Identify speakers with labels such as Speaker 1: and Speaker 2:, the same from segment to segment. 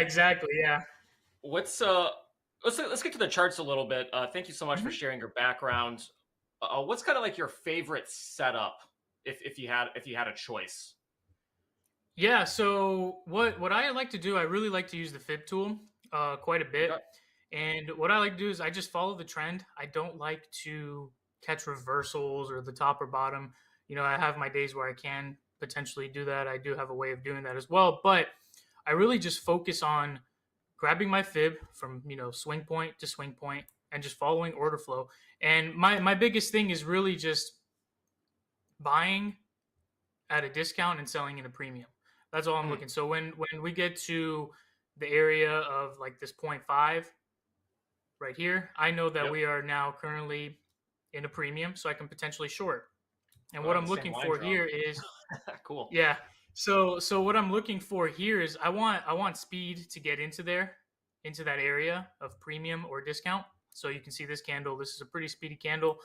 Speaker 1: exactly. Yeah.
Speaker 2: What's let's get to the charts a little bit. Thank you so much for
Speaker 1: Mhm.
Speaker 2: sharing your background. What's kind of like your favorite setup if you had a choice?
Speaker 1: Yeah. So what I like to do, I really like to use the fib tool quite a bit.
Speaker 2: Okay.
Speaker 1: And what I like to do is I just follow the trend. I don't like to catch reversals or the top or bottom. I have my days where I can potentially do that. I do have a way of doing that as well. But I really just focus on grabbing my fib from, swing point to swing point and just following order flow. And my biggest thing is really just buying at a discount and selling in a premium. That's all I'm
Speaker 2: Mm,
Speaker 1: looking. So when we get to the area of like this point 0.5 right here, I know that
Speaker 2: yep.
Speaker 1: we are now currently in a premium, so I can potentially short. And
Speaker 2: Oh,
Speaker 1: what
Speaker 2: I have
Speaker 1: I'm
Speaker 2: the same
Speaker 1: looking
Speaker 2: line
Speaker 1: for
Speaker 2: draw.
Speaker 1: here is,
Speaker 2: Cool.
Speaker 1: yeah. So what I'm looking for here is I want speed to get into there, into that area of premium or discount. So you can see this candle. This is a pretty speedy candle.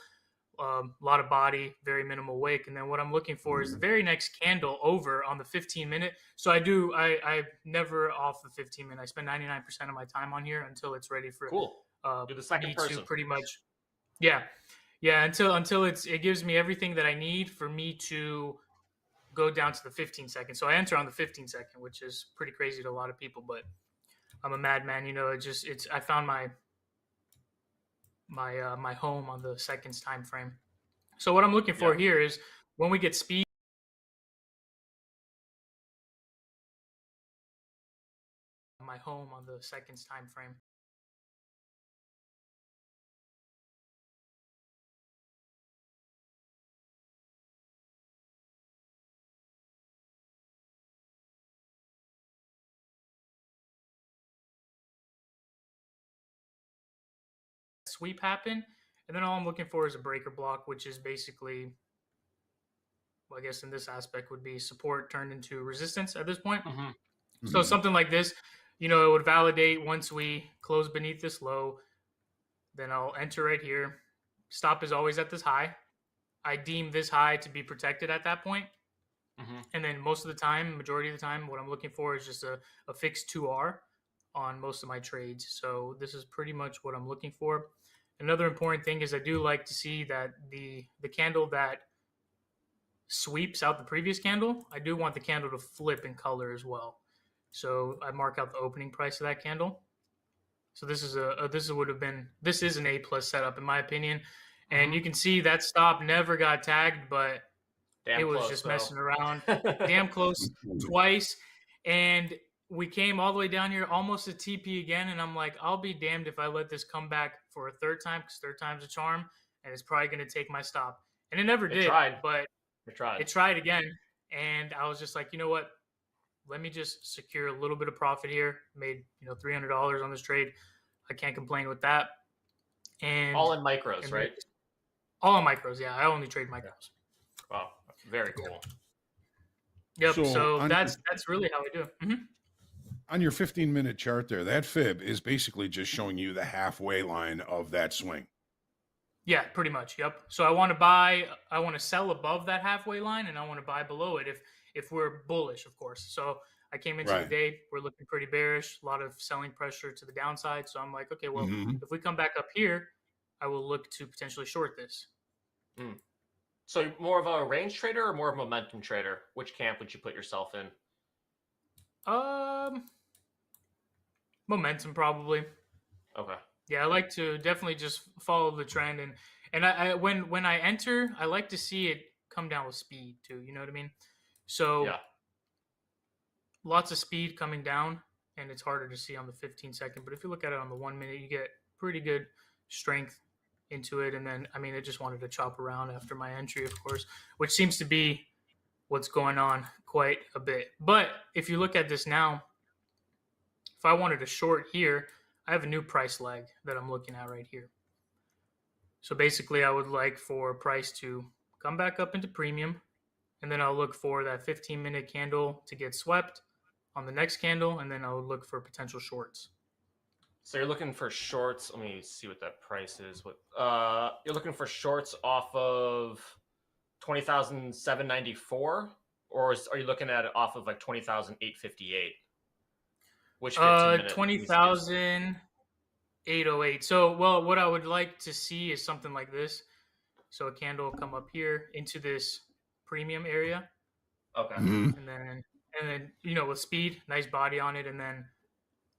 Speaker 1: A lot of body, very minimal wick. And then what I'm looking for is the very next candle over on the 15-minute. So I never off the 15-minute. I spend 99% of my time on here until it's ready for
Speaker 2: Cool. You're the second
Speaker 1: me to
Speaker 2: person.
Speaker 1: pretty much, yeah, yeah, until it gives me everything that I need for me to go down to the 15 seconds. So I enter on the 15 second, which is pretty crazy to a lot of people, but I'm a madman. I found my home on the seconds time frame. So what I'm looking
Speaker 2: Yeah.
Speaker 1: for here is when we get speed. My home on the seconds time frame. Sweep happen, and then all I'm looking for is a breaker block, which is basically, well, I guess in this aspect would be support turned into resistance at this point.
Speaker 2: Hmm.
Speaker 1: So
Speaker 3: Mhm.
Speaker 1: something like this, it would validate once we close beneath this low. Then I'll enter right here. Stop is always at this high. I deem this high to be protected at that point.
Speaker 2: Hmm.
Speaker 1: And then most of the time, majority of the time, what I'm looking for is just a fixed 2R on most of my trades. So this is pretty much what I'm looking for. Another important thing is I do like to see that the candle that sweeps out the previous candle, I do want the candle to flip in color as well. So I mark out the opening price of that candle. So this is an A plus setup in my opinion. And
Speaker 2: Hmm.
Speaker 1: you can see that stop never got tagged, but it
Speaker 2: Damn
Speaker 1: was
Speaker 2: close
Speaker 1: just
Speaker 2: though.
Speaker 1: messing around. Damn close twice. And we came all the way down here, almost a TP again. And I'm like, I'll be damned if I let this come back for a third time, because third time's a charm. And it's probably going to take my stop. And it never
Speaker 2: It
Speaker 1: did,
Speaker 2: tried.
Speaker 1: but
Speaker 2: It tried.
Speaker 1: it tried again. And I was just like, you know what? Let me just secure a little bit of profit here. Made, $300 on this trade. I can't complain with that. And
Speaker 2: All in micros,
Speaker 1: and then
Speaker 2: right?
Speaker 1: all micros. Yeah, I only trade
Speaker 2: Yeah.
Speaker 1: micros.
Speaker 2: Wow. Very
Speaker 1: Yep.
Speaker 2: cool.
Speaker 1: Yep.
Speaker 3: So
Speaker 1: So that's really how I do it.
Speaker 3: on your 15-minute chart there, that fib is basically just showing you the halfway line of that swing.
Speaker 1: Yeah, pretty much. Yep. So I want to sell above that halfway line, and I want to buy below it if we're bullish, of course. So I came into the
Speaker 3: Right.
Speaker 1: day, we're looking pretty bearish, a lot of selling pressure to the downside. So I'm like, okay, well,
Speaker 3: Hmm.
Speaker 1: if we come back up here, I will look to potentially short this.
Speaker 2: Mm. So you're more of a range trader or more of a momentum trader? Which camp would you put yourself in?
Speaker 1: Um, Momentum probably.
Speaker 2: Okay.
Speaker 1: Yeah, I like to definitely just follow the trend, and I when I enter, I like to see it come down with speed too. You know what I mean? So
Speaker 2: Yeah.
Speaker 1: lots of speed coming down, and it's harder to see on the 15 second. But if you look at it on the 1 minute, you get pretty good strength into it. And then, I mean, it just wanted to chop around after my entry, of course, which seems to be what's going on quite a bit. But if you look at this now, if I wanted to short here, I have a new price lag that I'm looking at right here. So basically, I would like for price to come back up into premium, and then I'll look for that 15-minute candle to get swept on the next candle, and then I'll look for potential shorts.
Speaker 2: So you're looking for shorts. Let me see what that price is. What you're looking for shorts off of 20,794, or are you looking at it off of like 20,858? Which 15-minute?
Speaker 1: 20,808. So, well, what I would like to see is something like this. So a candle will come up here into this premium area,
Speaker 2: Okay.
Speaker 3: Mhm.
Speaker 1: and then with speed, nice body on it, and then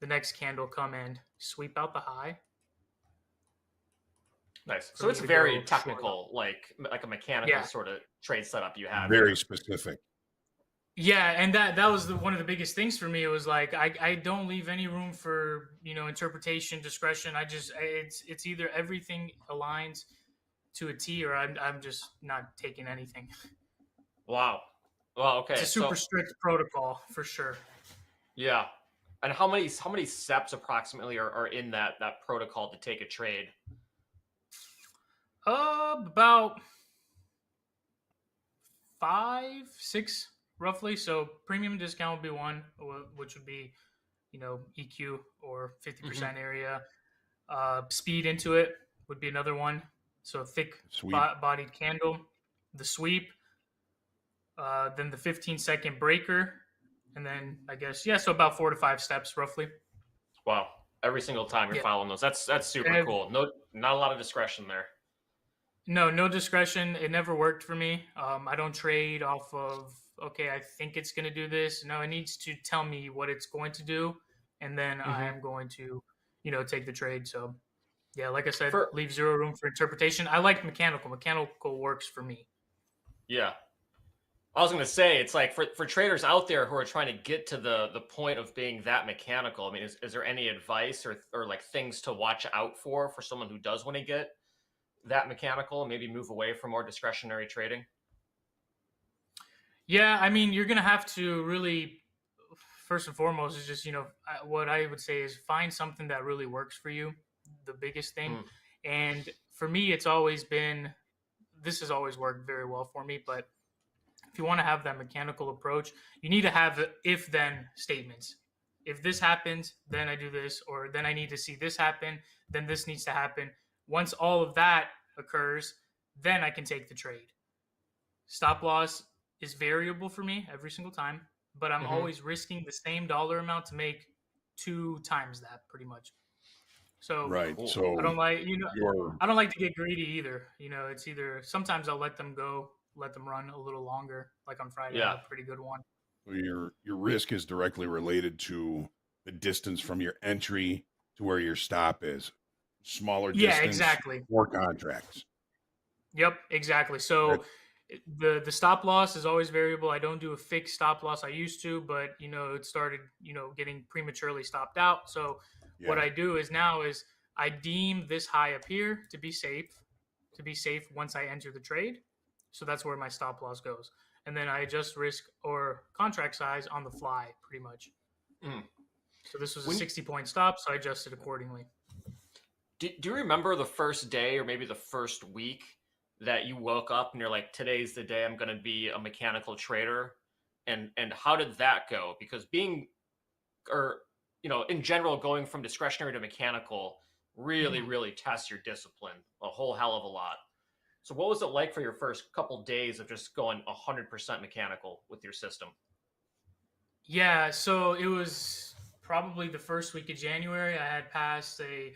Speaker 1: the next candle come and sweep out the high.
Speaker 2: Nice.
Speaker 1: For
Speaker 2: So
Speaker 1: me
Speaker 2: it's
Speaker 1: to
Speaker 2: very
Speaker 1: go short.
Speaker 2: technical, like a mechanical
Speaker 1: Yeah.
Speaker 2: sort of trade setup you have.
Speaker 3: Very
Speaker 2: here.
Speaker 3: specific.
Speaker 1: Yeah, and that was one of the biggest things for me. It was like I don't leave any room for interpretation, discretion. It's either everything aligns to a T, or I'm just not taking anything.
Speaker 2: Wow. Well, okay.
Speaker 1: It's a super
Speaker 2: So
Speaker 1: strict protocol for sure.
Speaker 2: yeah. And how many steps approximately are in that protocol to take a trade?
Speaker 1: About 5, 6 roughly. So premium discount would be one, which would be EQ or 50% area. Speed into it would be another one. So thick
Speaker 3: Sweep.
Speaker 1: bodied candle, the sweep, then the 15-second breaker, and then I guess so about 4 to 5 steps roughly.
Speaker 2: Wow. Every single time you're following those. That's super cool. No, not a lot of discretion there.
Speaker 1: No discretion. It never worked for me. I don't trade off of, okay, I think it's going to do this. No, it needs to tell me what it's going to do, and then I am going to, take the trade. So, yeah, like I said, leave zero room for interpretation. I like mechanical. Mechanical works for me.
Speaker 2: Yeah. I was going to say, it's like for traders out there who are trying to get to the point of being that mechanical, I mean, is there any advice or like things to watch out for someone who does want to get that mechanical and maybe move away from more discretionary trading?
Speaker 1: Yeah, I mean, you're going to have to really, first and foremost, is just, what I would say is find something that really works for you, the biggest thing. And for me, it's always been, this has always worked very well for me, but if you want to have that mechanical approach, you need to have if-then statements. If this happens, then I do this, or then I need to see this happen, then this needs to happen. Once all of that occurs, then I can take the trade. Stop loss is variable for me every single time, but I'm always risking the same dollar amount to make 2 times that pretty much. So
Speaker 3: Right. So
Speaker 1: I don't like I don't like to get greedy either. It's either sometimes I'll let them go, let them run a little longer. Like on Friday, I had a pretty good one.
Speaker 3: your risk is directly related to the distance from your entry to where your stop is. Smaller distance,
Speaker 1: exactly.
Speaker 3: More contracts.
Speaker 1: Yep, exactly. So the stop loss is always variable. I don't do a fixed stop loss. I used to, but it started getting prematurely stopped out. So what I do is now is I deem this high up here to be safe once I enter the trade. So that's where my stop loss goes. And then I adjust risk or contract size on the fly pretty much. So this was a 60-point stop, so I adjusted accordingly.
Speaker 2: Do you remember the first day or maybe the first week that you woke up and you're like, today's the day I'm going to be a mechanical trader? And how did that go? Because in general, going from discretionary to mechanical really, really tests your discipline a whole hell of a lot. So what was it like for your first couple days of just going 100% mechanical with your system?
Speaker 1: Yeah, so it was probably the first week of January. I had passed a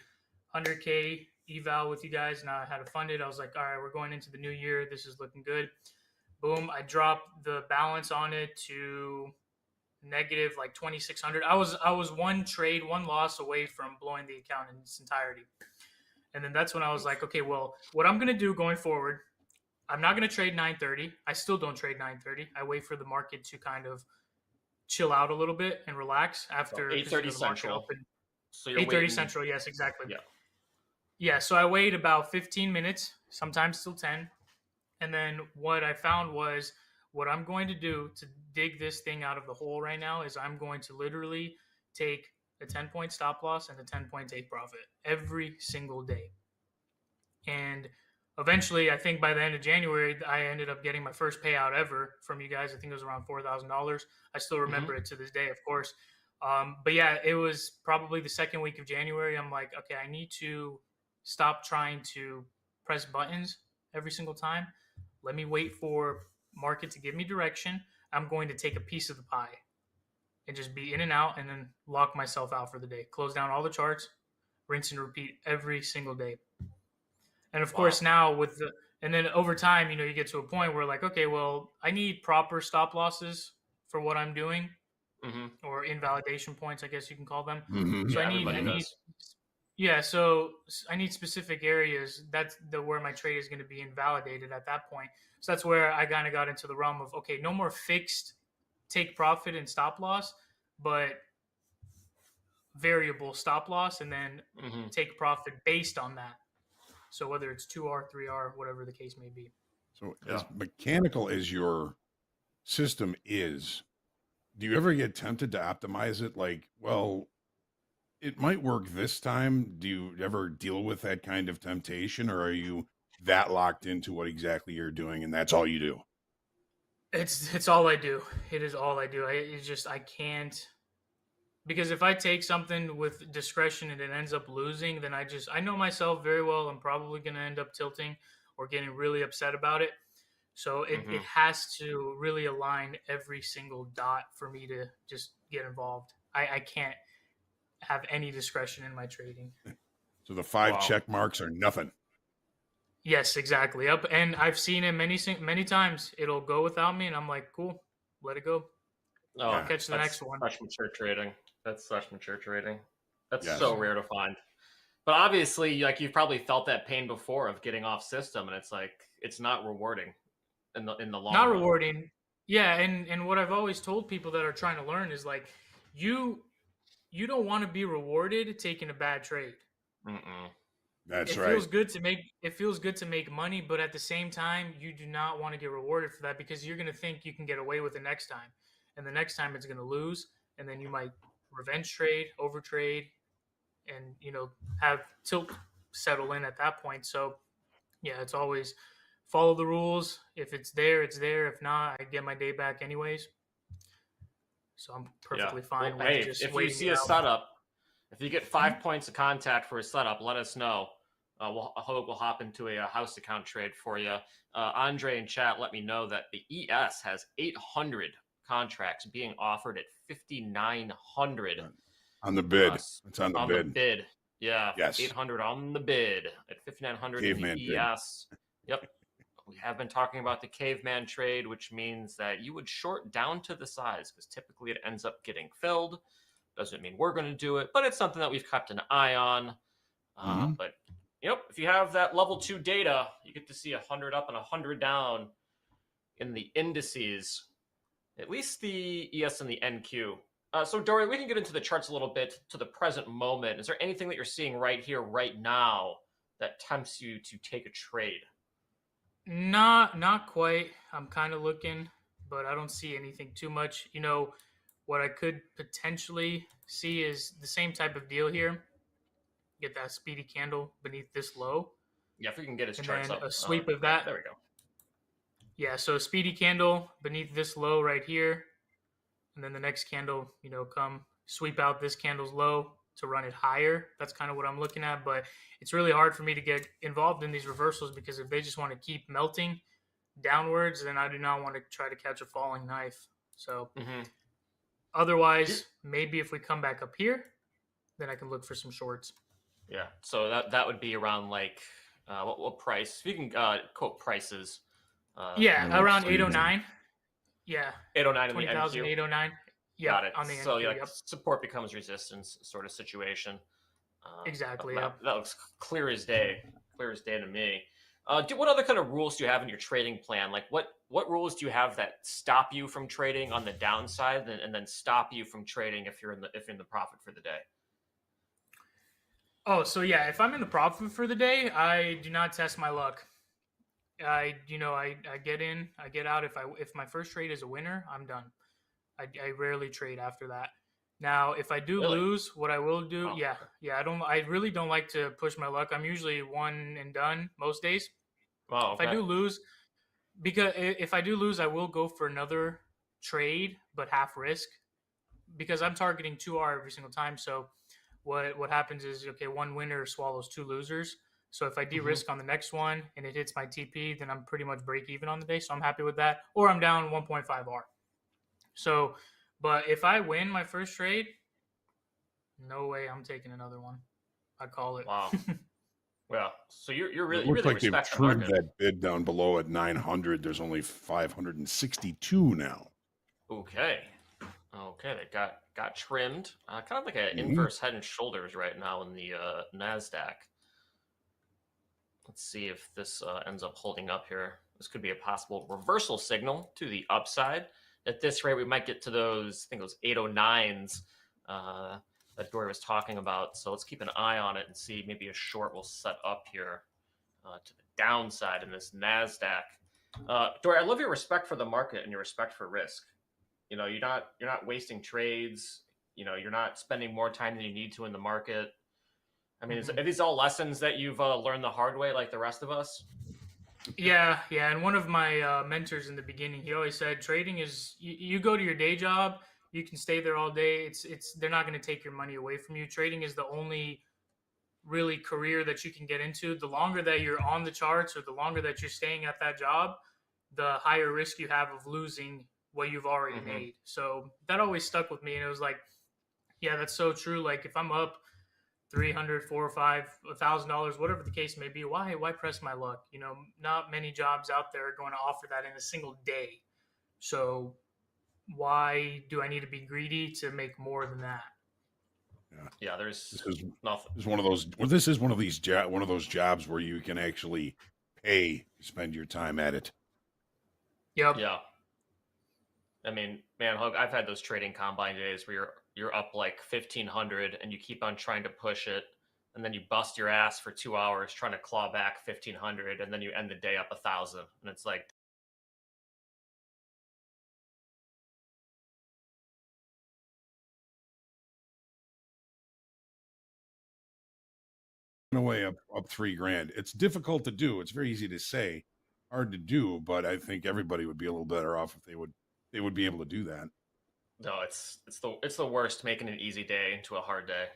Speaker 1: 100K eval with you guys, and I had to fund it. I was like, all right, we're going into the new year. This is looking good. Boom, I dropped the balance on it to negative like 2,600. I was one trade, one loss away from blowing the account in its entirety. And then that's when I was like, okay, well, what I'm going to do going forward, I'm not going to trade 930. I still don't trade 930. I wait for the market to kind of chill out a little bit and relax after
Speaker 2: 8:30 Central.
Speaker 1: So 8:30 Central, yes, exactly.
Speaker 2: Yeah.
Speaker 1: Yeah, so I wait about 15 minutes, sometimes till 10. And then what I found was what I'm going to do to dig this thing out of the hole right now is I'm going to literally take a 10-point stop loss and a 10-point take profit every single day. And eventually, I think by the end of January, I ended up getting my first payout ever from you guys. I think it was around $4,000. I still remember it to this day, of course. But yeah, it was probably the second week of January. I'm like, okay, I need to stop trying to press buttons every single time. Let me wait for market to give me direction. I'm going to take a piece of the pie. and just be in and out and then lock myself out for the day. Close down all the charts, rinse and repeat every single day. And of course now and then over time, you get to a point where like, okay, well, I need proper stop losses for what I'm doing, or invalidation points, I guess you can call them.
Speaker 3: Mm-hmm.
Speaker 1: So
Speaker 2: Yeah,
Speaker 1: I
Speaker 2: everybody
Speaker 1: need,
Speaker 2: does.
Speaker 1: yeah. So I need specific areas. That's where my trade is going to be invalidated at that point. So that's where I kind of got into the realm of, okay, no more fixed take profit and stop loss, but variable stop loss, and then take profit based on that. So whether it's 2R, 3R, whatever the case may be.
Speaker 3: So as mechanical as your system is, do you ever get tempted to optimize it? Like, well, it might work this time. Do you ever deal with that kind of temptation, or are you that locked into what exactly you're doing and that's all you do?
Speaker 1: It's all I do. It is all I do. I can't, because if I take something with discretion and it ends up losing, then I know myself very well. I'm probably going to end up tilting or getting really upset about it. So it has to really align every single dot for me to just get involved. I can't have any discretion in my trading.
Speaker 3: So the 5 check marks are nothing.
Speaker 1: Yes, exactly. Yep. And I've seen it many times. It'll go without me, and I'm like, cool, let it go.
Speaker 2: Oh,
Speaker 1: I'll catch the next one.
Speaker 2: Such mature trading. That's such mature trading. That's
Speaker 3: Yes.
Speaker 2: so rare to find. But obviously, like, you've probably felt that pain before of getting off system, and it's like it's not rewarding in the long
Speaker 1: Not
Speaker 2: run.
Speaker 1: rewarding. Yeah, and what I've always told people that are trying to learn is like, you don't want to be rewarded taking a bad trade.
Speaker 3: That's
Speaker 1: It
Speaker 3: right.
Speaker 1: feels good to make money, but at the same time, you do not want to get rewarded for that, because you're going to think you can get away with it next time, and the next time it's going to lose, and then you might revenge trade, overtrade, and have tilt settle in at that point. So yeah, it's always follow the rules. If it's there, it's there. If not, I get my day back anyways. So I'm perfectly fine with just
Speaker 2: if you
Speaker 1: waiting
Speaker 2: see
Speaker 1: it
Speaker 2: a
Speaker 1: out.
Speaker 2: setup, if you get 5 points of contact for a setup, let us know. We'll hop into a house account trade for you. Andre in chat let me know that the ES has 800 contracts being offered at 5,900
Speaker 3: on the bid. It's on the
Speaker 2: on
Speaker 3: bid.
Speaker 2: the bid. Yeah,
Speaker 3: Yes.
Speaker 2: 800 on the bid at 5,900 in
Speaker 3: Caveman
Speaker 2: the ES. Yep. We have been talking about the caveman trade, which means that you would short down to the size, because typically it ends up getting filled. Doesn't mean we're going to do it, but it's something that we've kept an eye on. But if you have that level 2 data, you get to see 100 up and 100 down in the indices, at least the ES and the NQ. So Dory, we can get into the charts a little bit to the present moment. Is there anything that you're seeing right here, right now, that tempts you to take a trade?
Speaker 1: Not quite. I'm kind of looking, but I don't see anything too much. What I could potentially see is the same type of deal here. Get that speedy candle beneath this low.
Speaker 2: Yeah, if we can get his
Speaker 1: and
Speaker 2: charts
Speaker 1: then
Speaker 2: up.
Speaker 1: a sweep of that.
Speaker 2: There we go.
Speaker 1: Yeah, so a speedy candle beneath this low right here. And then the next candle, come sweep out this candle's low to run it higher. That's kind of what I'm looking at. But it's really hard for me to get involved in these reversals, because if they just want to keep melting downwards, then I do not want to try to catch a falling knife. So otherwise, maybe if we come back up here, then I can look for some shorts.
Speaker 2: Yeah, so that would be around like what price? If you can quote prices.
Speaker 1: Around 809. Yeah,
Speaker 2: 809 in the
Speaker 1: 20,000,
Speaker 2: NQ.
Speaker 1: 809. Yeah,
Speaker 2: Got it.
Speaker 1: On the NQ,
Speaker 2: so support becomes resistance sort of situation.
Speaker 1: Exactly.
Speaker 2: That looks clear as day. Clear as day to me. What other kind of rules do you have in your trading plan? Like what rules do you have that stop you from trading on the downside, and then stop you from trading if you're in the profit for the day?
Speaker 1: Oh, so yeah, if I'm in the profit for the day, I do not test my luck. I get in, I get out. If my first trade is a winner, I'm done. I rarely trade after that. Now, if I do lose, what I will do, I really don't like to push my luck. I'm usually one and done most days.
Speaker 2: Oh, okay.
Speaker 1: If I do lose, I will go for another trade, but half risk, because I'm targeting 2R every single time. So what happens is, okay, one winner swallows 2 losers. So if I de-risk on the next one and it hits my TP, then I'm pretty much break even on the day. So I'm happy with that. Or I'm down 1.5R. So, But if I win my first trade, no way I'm taking another one. I call it.
Speaker 2: Wow. Well, so you
Speaker 3: It
Speaker 2: really
Speaker 3: looks like they've
Speaker 2: respect the
Speaker 3: trimmed
Speaker 2: market.
Speaker 3: that bid down below at 900. There's only 562 now.
Speaker 2: Okay. Okay, they got trimmed. Kind of like an
Speaker 3: Mhm.
Speaker 2: inverse head and shoulders right now in the Nasdaq. Let's see if this ends up holding up here. This could be a possible reversal signal to the upside. At this rate, we might get to those, I think those 809s that Dory was talking about. So let's keep an eye on it and see maybe a short will set up here to the downside in this Nasdaq. Dory, I love your respect for the market and your respect for risk. You know, you're not wasting trades. You know, you're not spending more time than you need to in the market. I mean, are these all lessons that you've learned the hard way, like the rest of us?
Speaker 1: Yeah. And one of my mentors in the beginning, he always said, trading is you go to your day job, you can stay there all day. It's they're not going to take your money away from you. Trading is the only really career that you can get into. The longer that you're on the charts or the longer that you're staying at that job, the higher risk you have of losing what you've already made. So that always stuck with me, and it was like, yeah, that's so true. Like if I'm up 300, 4 or 5, $1,000, whatever the case may be, why press my luck? You know, not many jobs out there are going to offer that in a single day. So why do I need to be greedy to make more than that?
Speaker 2: Yeah, there's
Speaker 3: This is
Speaker 2: nothing.
Speaker 3: This is one of those. Well, this is one of these one of those jobs where you can actually pay to spend your time at it.
Speaker 1: Yep.
Speaker 2: Yeah. I mean, man, Hug, I've had those trading combine days where you're up like 1,500 and you keep on trying to push it, and then you bust your ass for 2 hours trying to claw back 1,500, and then you end the day up 1,000, and it's like,
Speaker 3: Away up $3,000. It's difficult to do. It's very easy to say, hard to do. But I think everybody would be a little better off if they would be able to do that.
Speaker 2: no, it's the worst, making an easy day into a hard day,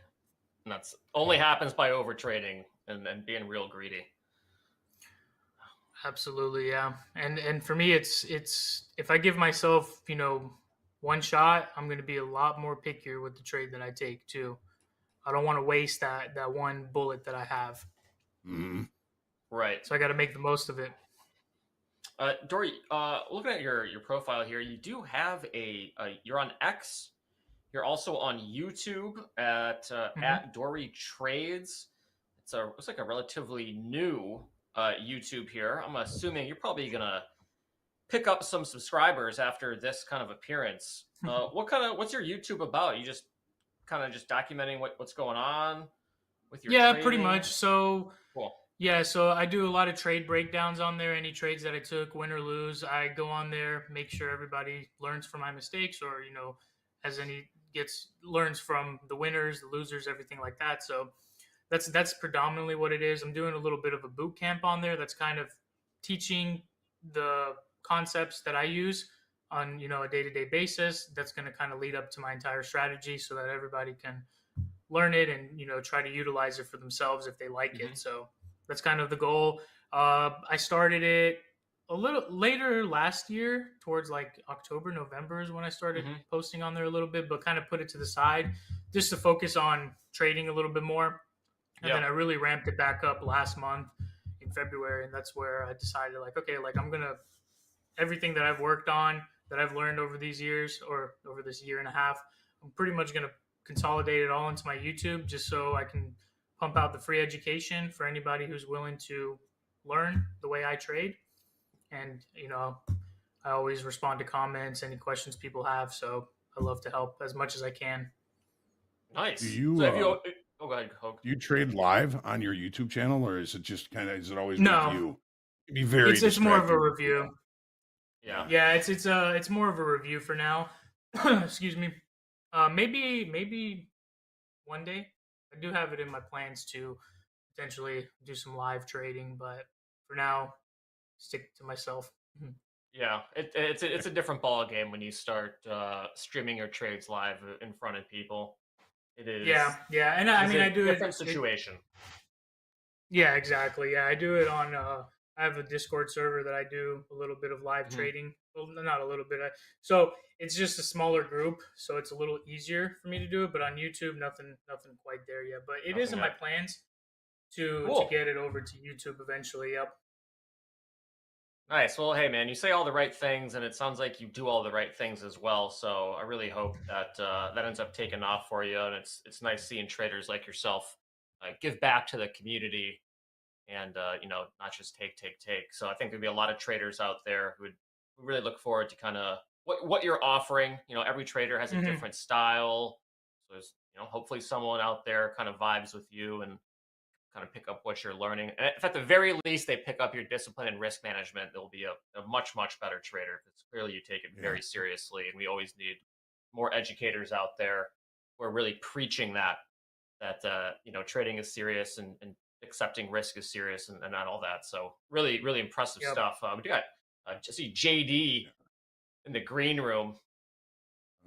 Speaker 2: and that's only happens by over trading and being real greedy.
Speaker 1: Absolutely, yeah. And for me, it's if I give myself, one shot, I'm going to be a lot more pickier with the trade that I take too. I don't want to waste that one bullet that I have.
Speaker 3: Mm-hmm.
Speaker 2: Right.
Speaker 1: So I got to make the most of it.
Speaker 2: Dory, looking at your profile here, you do have you're on X. You're also on YouTube at Dory Trades. Looks like a relatively new YouTube here. I'm assuming you're probably gonna pick up some subscribers after this kind of appearance. What's your YouTube about? You just kind of just documenting what's going on with your
Speaker 1: Yeah,
Speaker 2: trading?
Speaker 1: pretty much. So
Speaker 2: Cool.
Speaker 1: yeah, so I do a lot of trade breakdowns on there. Any trades that I took, win or lose, I go on there, make sure everybody learns from my mistakes, or learns from the winners, the losers, everything like that. So that's predominantly what it is. I'm doing a little bit of a boot camp on there. That's kind of teaching the concepts that I use on a day-to-day basis. That's going to kind of lead up to my entire strategy, so that everybody can learn it and try to utilize it for themselves if they like it. So that's kind of the goal. I started it a little later last year, towards like October, November is when I started posting on there a little bit, but kind of put it to the side just to focus on trading a little bit more. And then I really ramped it back up last month in February, and that's where I decided, like, okay, like I'm gonna everything that I've worked on, that I've learned over these years, or over this year and a half, I'm pretty much gonna consolidate it all into my YouTube, just so I can pump out the free education for anybody who's willing to learn the way I trade. And I always respond to comments, any questions people have, so I love to help as much as I can.
Speaker 2: Nice.
Speaker 3: Do you?
Speaker 2: So go ahead, Hogue.
Speaker 3: Do you trade live on your YouTube channel, or is it just is it always
Speaker 1: No.
Speaker 3: review? It'd be very.
Speaker 1: It's more of a review.
Speaker 2: Yeah.
Speaker 1: It's more of a review for now. Excuse me. Maybe one day. I do have it in my plans to potentially do some live trading, but for now, stick to myself.
Speaker 2: Yeah, it's a different ball game when you start streaming your trades live in front of people. It is.
Speaker 1: Yeah, and I mean, I do
Speaker 2: different situation.
Speaker 1: Yeah, exactly. Yeah, I do it on. I have a Discord server that I do a little bit of live trading Well, not a little bit. So it's just a smaller group, so it's a little easier for me to do it. But on YouTube, nothing quite there yet. But it is
Speaker 2: Nothing
Speaker 1: in my
Speaker 2: yet.
Speaker 1: plans to
Speaker 2: Cool.
Speaker 1: get it over to YouTube eventually. Yep.
Speaker 2: Nice. Well, hey, man, you say all the right things, and it sounds like you do all the right things as well. So I really hope that that ends up taking off for you. And it's nice seeing traders like yourself give back to the community, and not just take. So I think there'd be a lot of traders out there who would really look forward to kind of what you're offering. Every trader has a
Speaker 1: Mm-hmm.
Speaker 2: different style, so there's hopefully someone out there kind of vibes with you and kind of pick up what you're learning. And if at the very least they pick up your discipline and risk management, they'll be a much better trader because clearly you take it
Speaker 3: Yeah.
Speaker 2: very seriously. And we always need more educators out there who are really preaching that trading is serious and accepting risk is serious and not all that. So really impressive
Speaker 1: Yep.
Speaker 2: stuff. We got just see JD in the green room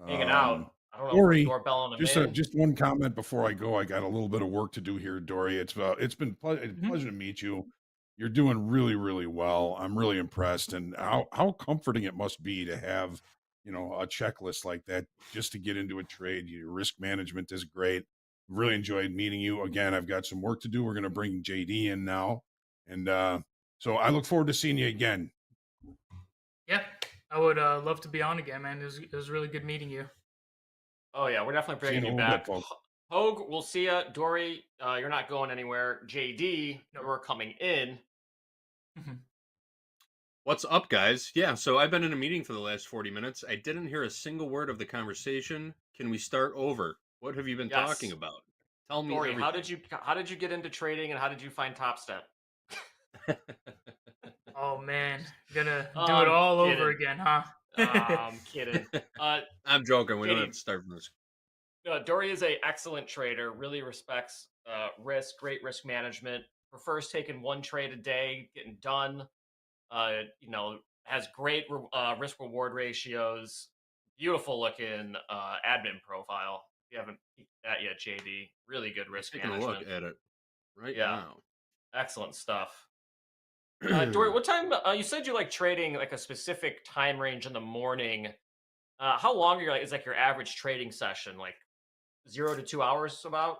Speaker 2: hanging out. I don't know if we're
Speaker 3: Dory,
Speaker 2: doorbelling him in.
Speaker 3: just one comment before I go. I got a little bit of work to do here, Dory. It's been a
Speaker 1: Mm-hmm.
Speaker 3: pleasure to meet you. You're doing really well. I'm really impressed, and how comforting it must be to have a checklist like that just to get into a trade. Your risk management is great. Really enjoyed meeting you again. I've got some work to do. We're going to bring JD in now, and so I look forward to seeing you again.
Speaker 1: Yeah, I would love to be on again, man. It was really good meeting you.
Speaker 2: Oh yeah, we're definitely
Speaker 3: See you in
Speaker 2: bringing
Speaker 3: a
Speaker 2: you
Speaker 3: little
Speaker 2: back.
Speaker 3: bit, folks.
Speaker 2: Hogue, we'll see ya. Dory, you're not going anywhere. JD,
Speaker 1: Nope.
Speaker 2: you're coming in.
Speaker 1: Mm-hmm.
Speaker 4: What's up, guys? Yeah, so I've been in a meeting for the last 40 minutes. I didn't hear a single word of the conversation. Can we start over? What have you been talking
Speaker 2: Yes.
Speaker 4: about? Tell me
Speaker 2: Dory,
Speaker 4: everything.
Speaker 2: how did you get into trading and how did you find Topstep?
Speaker 1: Oh man, gonna do
Speaker 2: I'm
Speaker 1: it all
Speaker 2: kidding.
Speaker 1: over again, huh?
Speaker 2: I'm kidding.
Speaker 4: I'm joking. We don't
Speaker 2: JD,
Speaker 4: have to start from this.
Speaker 2: Dory is a excellent trader. Really respects risk, great risk management. Prefers taking one trade a day, getting done. Has great risk reward ratios. Beautiful looking admin profile. If you haven't peeked that yet, JD, really good risk
Speaker 4: Taking
Speaker 2: management.
Speaker 4: a look at it right
Speaker 2: Yeah,
Speaker 4: now.
Speaker 2: excellent stuff. Dory, what time? You said you like trading like a specific time range in the morning. How long is like your average trading session? Like 0 to 2 hours, about?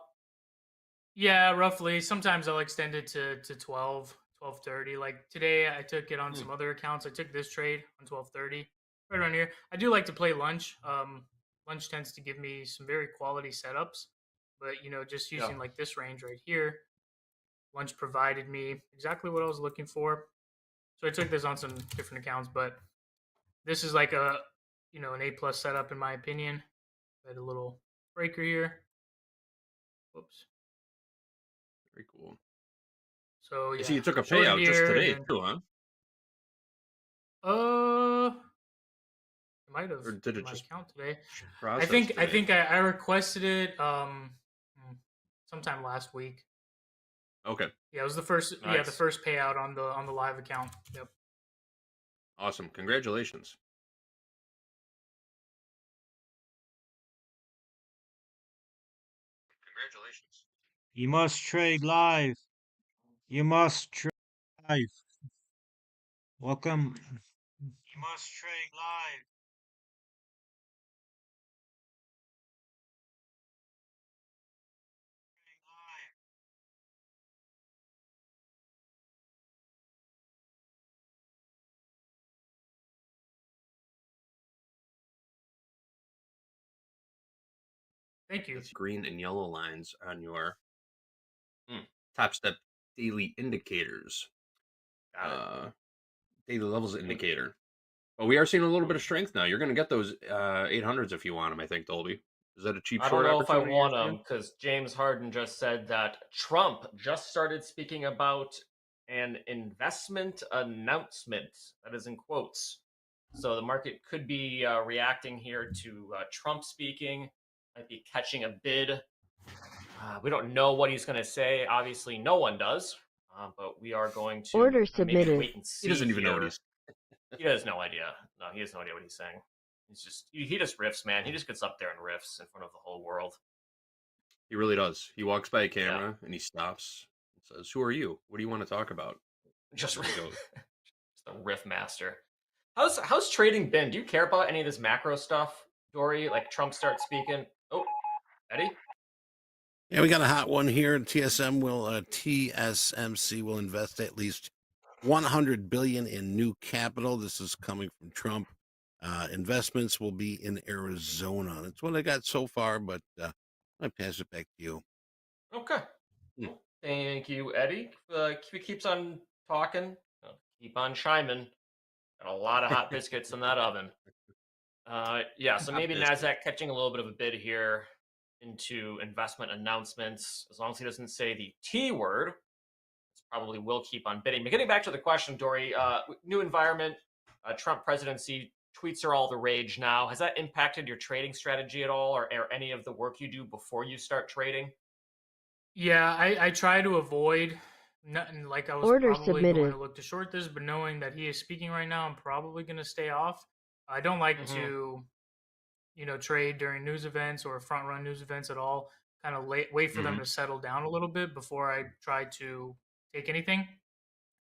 Speaker 1: Yeah, roughly. Sometimes I'll extend it to 12:30. Like today, I took it on some other accounts. I took this trade on 12:30, right around here. I do like to play lunch. Lunch tends to give me some very quality setups, but just using like this range right here, lunch provided me exactly what I was looking for. So I took this on some different accounts, but this is like an A+ setup in my opinion. I had a little breaker here. Whoops.
Speaker 4: Very cool.
Speaker 1: So yeah,
Speaker 4: I see you took a
Speaker 1: shorted
Speaker 4: payout just
Speaker 1: here,
Speaker 4: today,
Speaker 1: and
Speaker 4: too, huh?
Speaker 1: it might have
Speaker 4: Or did
Speaker 1: in
Speaker 4: it
Speaker 1: my
Speaker 4: just
Speaker 1: account today.
Speaker 4: process
Speaker 1: I
Speaker 4: today?
Speaker 1: think I requested it sometime last week.
Speaker 4: Okay,
Speaker 1: Yeah, it was the first the
Speaker 2: Nice.
Speaker 1: first payout on the live account. Yep.
Speaker 4: awesome. Congratulations. Congratulations.
Speaker 5: You must trade live. You must trade live. Welcome. You must trade live.
Speaker 1: Thank you.
Speaker 4: That's green and yellow lines on your
Speaker 2: Hmm.
Speaker 4: Topstep daily indicators.
Speaker 2: Got it.
Speaker 4: Daily levels indicator. But we are seeing a little bit of strength now. You're going to get those 800s if you want them, I think, Dolby. Is that a cheap
Speaker 2: I
Speaker 4: short
Speaker 2: don't know if I
Speaker 4: opportunity?
Speaker 2: want them because James Harden just said that Trump just started speaking about an investment announcement. That is in quotes. So the market could be reacting here to Trump speaking, might be catching a bid. We don't know what he's going to say. Obviously, no one does. But we are going to
Speaker 6: Order
Speaker 2: maybe
Speaker 6: submitted.
Speaker 2: wait and see.
Speaker 4: He doesn't even know what
Speaker 2: here.
Speaker 4: he's.
Speaker 2: He has no idea. No, he has no idea what he's saying. He's just he just riffs, man. He just gets up there and riffs in front of the whole world.
Speaker 4: He really does. He walks by a camera and he stops and says, "Who are you? What do you want to talk about?"
Speaker 2: Just
Speaker 4: And he goes.
Speaker 2: just a riff master. How's trading been? Do you care about any of this macro stuff, Dory? Like Trump starts speaking. Oh, Eddie.
Speaker 6: Yeah, we got a hot one here. TSMC will invest at least 100 billion in new capital. This is coming from Trump. Investments will be in Arizona. That's what I got so far, but I pass it back to you.
Speaker 2: Okay.
Speaker 6: Hmm.
Speaker 2: Thank you, Eddie. He keeps on talking. Keep on chiming. Got a lot of hot biscuits in that oven. Yeah, so maybe Nasdaq catching a little bit of a bid here into investment announcements. As long as he doesn't say the T word, it's probably will keep on bidding. But getting back to the question, Dory, new environment, Trump presidency, tweets are all the rage now. Has that impacted your trading strategy at all, or any of the work you do before you start trading?
Speaker 1: Yeah, I try to avoid nothing. Like I was
Speaker 7: Order
Speaker 1: probably going
Speaker 7: submitted.
Speaker 1: to look to short this, but knowing that he is speaking right now, I'm probably going to stay off. I don't like
Speaker 2: Mm-hmm.
Speaker 1: to, trade during news events or front run news events at all. Kind of wait for them
Speaker 4: Mhm.
Speaker 1: to settle down a little bit before I try to take anything.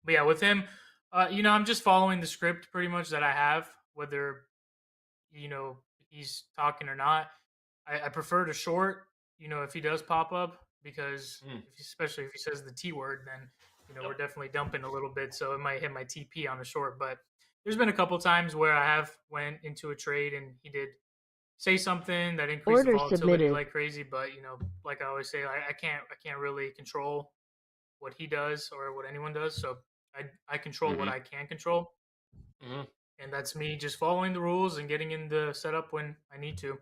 Speaker 1: But yeah, with him, I'm just following the script pretty much that I have, whether he's talking or not. I prefer to short, if he does pop up, because especially if he says the T word, then we're
Speaker 2: Yep.
Speaker 1: definitely dumping a little bit, so it might hit my TP on the short. But there's been a couple times where I have went into a trade and he did say something that increased the
Speaker 7: Order
Speaker 1: volatility
Speaker 7: submitted.
Speaker 1: like crazy. But like I always say, I can't really control what he does or what anyone does. So I control what
Speaker 4: Mhm.
Speaker 1: I can control,
Speaker 2: Mm-hmm.
Speaker 1: and that's me just following the rules and getting in the setup when I need to.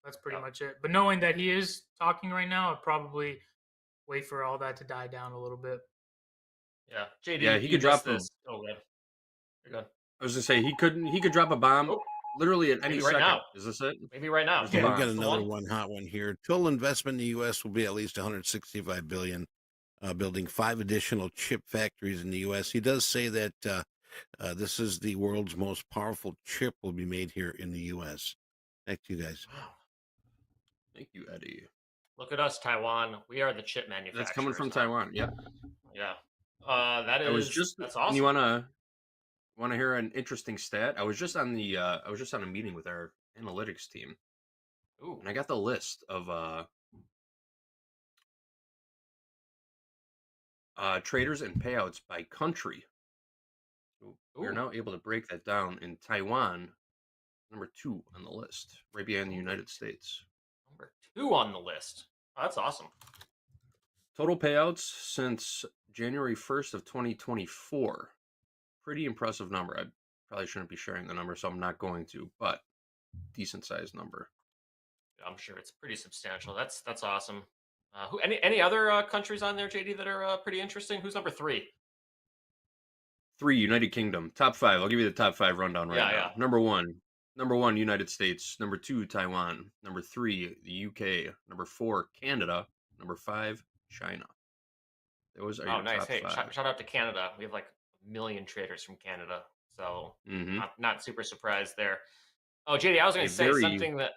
Speaker 1: That's pretty
Speaker 2: Yep.
Speaker 1: much it. But knowing that he is talking right now, I'd probably wait for all that to die down a little bit.
Speaker 2: Yeah. JD,
Speaker 4: Yeah, he
Speaker 2: you
Speaker 4: could
Speaker 2: missed
Speaker 4: drop a.
Speaker 2: this. Oh, good. You're good.
Speaker 4: I was gonna say he could drop a bomb
Speaker 2: Oh,
Speaker 4: literally at any
Speaker 2: maybe right
Speaker 4: second.
Speaker 2: now.
Speaker 4: Is this it?
Speaker 2: Maybe right now.
Speaker 4: Where's the
Speaker 6: Yeah, we
Speaker 4: bomb?
Speaker 6: got
Speaker 2: That's the
Speaker 6: another
Speaker 2: one.
Speaker 6: hot one here. Total investment in the U.S. will be at least 165 billion, building 5 additional chip factories in the U.S. He does say that this is the world's most powerful chip will be made here in the U.S. Back to you guys.
Speaker 2: Wow.
Speaker 4: Thank you, Eddie.
Speaker 2: Look at us, Taiwan. We are the chip
Speaker 4: That's coming
Speaker 2: manufacturers
Speaker 4: from
Speaker 2: now.
Speaker 4: Taiwan. Yep.
Speaker 2: Yeah. That's
Speaker 4: And you
Speaker 2: awesome.
Speaker 4: wanna hear an interesting stat? I was just on a meeting with our analytics team,
Speaker 2: Ooh.
Speaker 4: and I got the list of traders and payouts by country. So we are
Speaker 2: Ooh.
Speaker 4: now able to break that down. In Taiwan, number 2 on the list, right behind the United States.
Speaker 2: Number 2 on the list. Oh, that's awesome.
Speaker 4: Total payouts since January 1st of 2024. Pretty impressive number. I probably shouldn't be sharing the number, so I'm not going to, but decent sized number.
Speaker 2: I'm sure it's pretty substantial. That's awesome. Any other countries on there, JD, that are pretty interesting? Who's number 3?
Speaker 4: 3, United Kingdom. Top 5. I'll give you the top 5 rundown right now.
Speaker 2: Yeah.
Speaker 4: Number 1, United States. Number 2, Taiwan. Number 3, the UK. Number 4, Canada. Number 5, China. Those are
Speaker 2: Oh,
Speaker 4: your
Speaker 2: nice.
Speaker 4: top
Speaker 2: Hey,
Speaker 4: 5.
Speaker 2: shout out to Canada. We have like a million traders from Canada, so
Speaker 4: Mm-hmm.
Speaker 2: not super surprised there. Oh, JD, I was going
Speaker 4: A
Speaker 2: to say
Speaker 4: very
Speaker 2: something that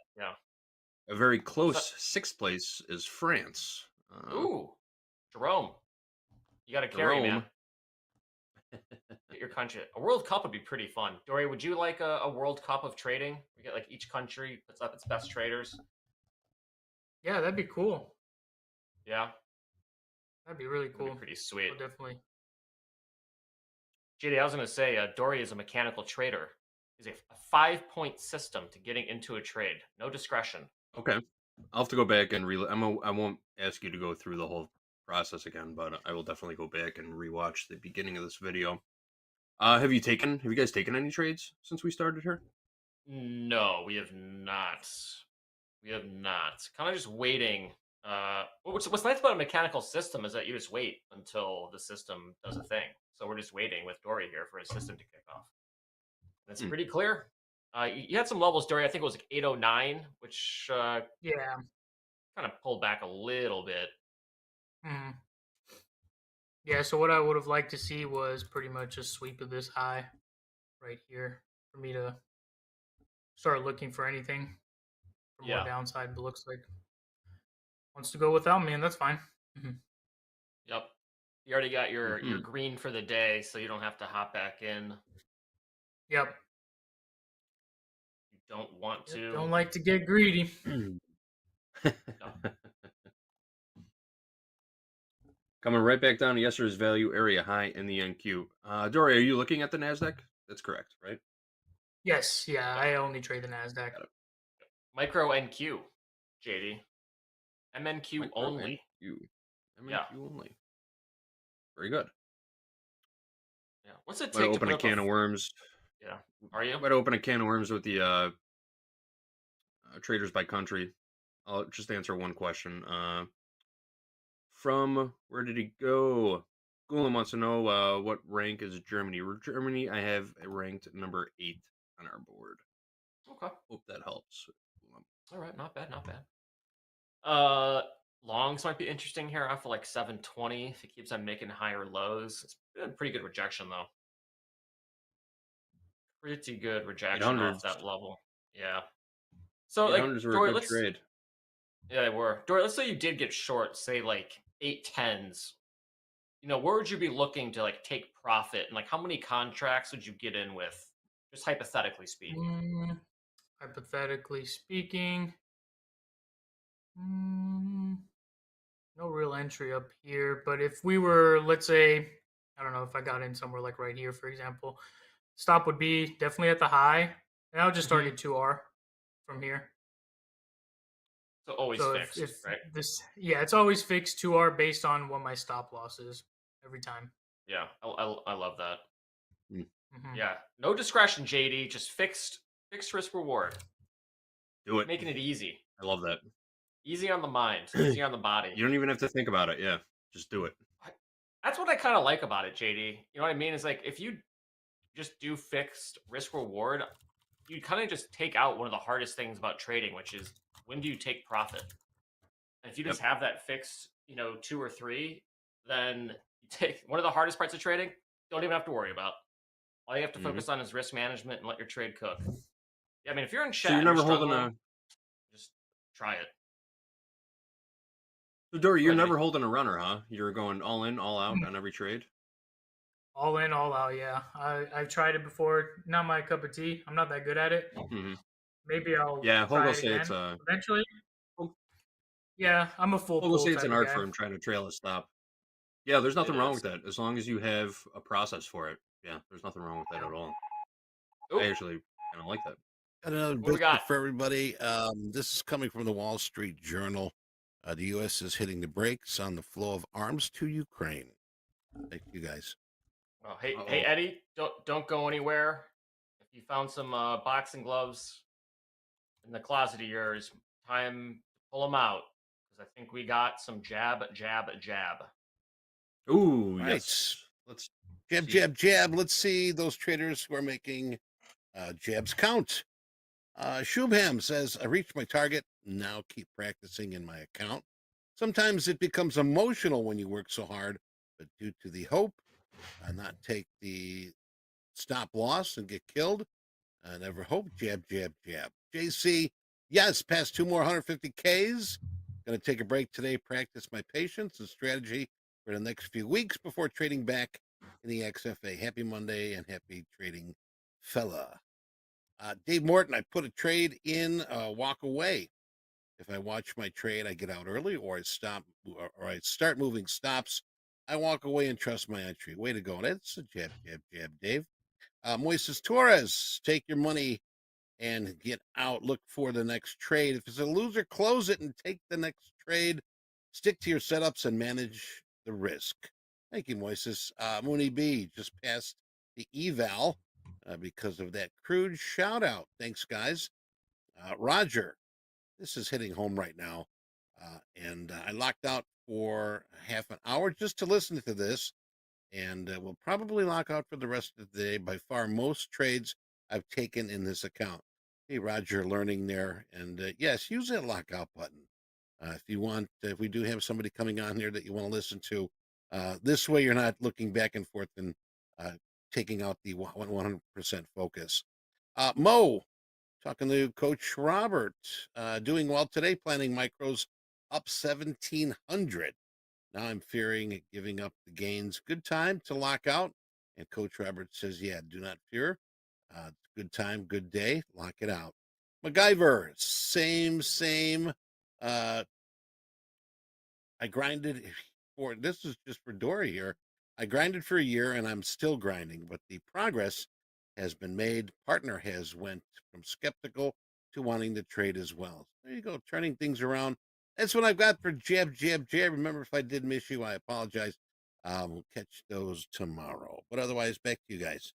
Speaker 4: a very
Speaker 2: So,
Speaker 4: close 6th place is France.
Speaker 2: ooh, Jerome, you got to carry, man.
Speaker 4: Jerome.
Speaker 2: Get your country. A World Cup would be pretty fun. Dory, would you like a World Cup of trading? We get like each country puts up its best traders.
Speaker 1: Yeah, that'd be cool.
Speaker 2: Yeah,
Speaker 1: That'd be really
Speaker 2: that'd
Speaker 1: cool.
Speaker 2: be pretty sweet.
Speaker 1: Oh, definitely.
Speaker 2: JD, I was going to say, Dory is a mechanical trader. He's a 5-point system to getting into a trade. No discretion.
Speaker 4: Okay. I'll have to go back and I won't ask you to go through the whole process again, but I will definitely go back and rewatch the beginning of this video. Have you guys taken any trades since we started here?
Speaker 2: No, we have not. We have not. Kind of just waiting. What's nice about a mechanical system is that you just wait until the system does a thing. So we're just waiting with Dory here for his system to kick off. And it's pretty clear. You had some levels, Dory. I think it was like 809, which
Speaker 1: Yeah.
Speaker 2: kind of pulled back a little bit.
Speaker 1: Mhm. Yeah. So what I would have liked to see was pretty much a sweep of this high right here for me to start looking for anything for more
Speaker 2: Yeah.
Speaker 1: downside. But looks like wants to go without me, and that's fine.
Speaker 2: Yep. You already got your green for the day, so you don't have to hop back in.
Speaker 1: Yep.
Speaker 2: don't want to.
Speaker 1: Don't like to get greedy.
Speaker 4: Coming right back down to yesterday's value area high in the NQ. Dory, are you looking at the Nasdaq? That's correct, right?
Speaker 1: Yes, yeah, I only trade the Nasdaq.
Speaker 4: Got it.
Speaker 2: Micro NQ, JD. MNQ
Speaker 4: Micro
Speaker 2: only.
Speaker 4: NQ. MNQ
Speaker 2: Yeah.
Speaker 4: only. Very good.
Speaker 2: Yeah. What's it
Speaker 4: Might
Speaker 2: take to
Speaker 4: open
Speaker 2: put
Speaker 4: a
Speaker 2: up
Speaker 4: can of worms.
Speaker 2: Yeah. Are you?
Speaker 4: Might open a can of worms with the traders by country. I'll just answer one question. From where did he go? Gulam wants to know what rank is Germany. Germany, I have ranked number 8 on our board.
Speaker 2: Okay.
Speaker 4: Hope that helps.
Speaker 2: All right, not bad, not bad. Longs might be interesting here. I feel like 720 if it keeps on making higher lows. It's been pretty good rejection though. Pretty good rejection off
Speaker 4: 800s.
Speaker 2: that level. Yeah. So like
Speaker 4: 800s were a
Speaker 2: Dory,
Speaker 4: good trade.
Speaker 2: Yeah, they were. Dory, let's say you did get short, say like 810s. Where would you be looking to like take profit, and like how many contracts would you get in with, just hypothetically speaking?
Speaker 1: Hypothetically speaking, no real entry up here. But if we were, let's say, I don't know, if I got in somewhere like right here, for example, stop would be definitely at the high, and I would just target 2R from here.
Speaker 2: So always
Speaker 1: So
Speaker 2: fixed,
Speaker 1: if
Speaker 2: right?
Speaker 1: it's always fixed 2R based on what my stop loss is every time.
Speaker 2: Yeah, I love that.
Speaker 1: Mm-hmm.
Speaker 2: Yeah, no discretion, JD. Just fixed risk reward.
Speaker 4: Do it.
Speaker 2: Making it easy.
Speaker 4: I love that.
Speaker 2: Easy on the mind, easy on the body.
Speaker 4: You don't even have to think about it. Yeah, just do it.
Speaker 2: That's what I kind of like about it, JD. You know what I mean? Is like if you just do fixed risk reward, you kind of just take out one of the hardest things about trading, which is when do you take profit? And if you just have that fixed, 2 or 3, then you take one of the hardest parts of trading. Don't even have to worry about. All you have to focus on is risk management and let your trade cook. Yeah, I mean, if you're in chat,
Speaker 4: So you're never holding
Speaker 2: struggling, just try it.
Speaker 4: So Dory, you're never holding a runner, huh? You're going all in, all out on every trade.
Speaker 1: All in, all out. Yeah, I've tried it before. Not my cup of tea. I'm not that good at it. Maybe I'll try it again eventually. Yeah, I'm a full.
Speaker 4: We'll say it's an art form trying to trail a stop. Yeah, there's nothing wrong with that as long as you have a process for it. Yeah, there's nothing wrong with that at all. I actually kind of like that.
Speaker 6: Got another biscuit for everybody. This is coming from the Wall Street Journal. The U.S. is hitting the brakes on the flow of arms to Ukraine. Thank you, guys.
Speaker 2: Oh, hey, Eddie, don't go anywhere. If you found some boxing gloves in the closet of yours, time to pull them out because I think we got some jab.
Speaker 4: Ooh,
Speaker 6: right.
Speaker 4: Yes. Let's
Speaker 6: jab. Let's see those traders who are making jabs count. Shubham says, I reached my target. Now keep practicing in my account. Sometimes it becomes emotional when you work so hard, but due to the hope, not take the stop loss and get killed. Never hope. Jab. JC, yes, past 2 more 150Ks. Going to take a break today, practice my patience and strategy for the next few weeks before trading back in the XFA. Happy Monday and happy trading, fella. Dave Morton, I put a trade in, walk away. If I watch my trade, I get out early, or I stop, or I start moving stops. I walk away and trust my entry. Way to go. That's a jab, Dave. Moises Torres, take your money and get out. Look for the next trade. If it's a loser, close it and take the next trade. Stick to your setups and manage the risk. Thank you, Moises. Mooney B just passed the eval because of that crude shout out. Thanks, guys. Roger, this is hitting home right now. And I locked out for half an hour just to listen to this. And we'll probably lock out for the rest of the day. By far, most trades I've taken in this account. Hey, Roger, learning there. And yes, use that lockout button. If you want, if we do have somebody coming on here that you want to listen to, this way you're not looking back and forth and taking out the 100% focus. Mo, talking to Coach Robert, doing well today, planning micros up 1,700. Now I'm fearing giving up the gains. Good time to lock out. And Coach Robert says, yeah, do not fear. Good time, good day. Lock it out. MacGyver, same. Uh, I grinded for, this is just for Dory here. I grinded for a year and I'm still grinding, but the progress has been made. Partner has went from skeptical to wanting to trade as well. There you go, turning things around. That's what I've got for jab. Remember, if I did miss you, I apologize. We'll catch those tomorrow. But otherwise, back to you guys.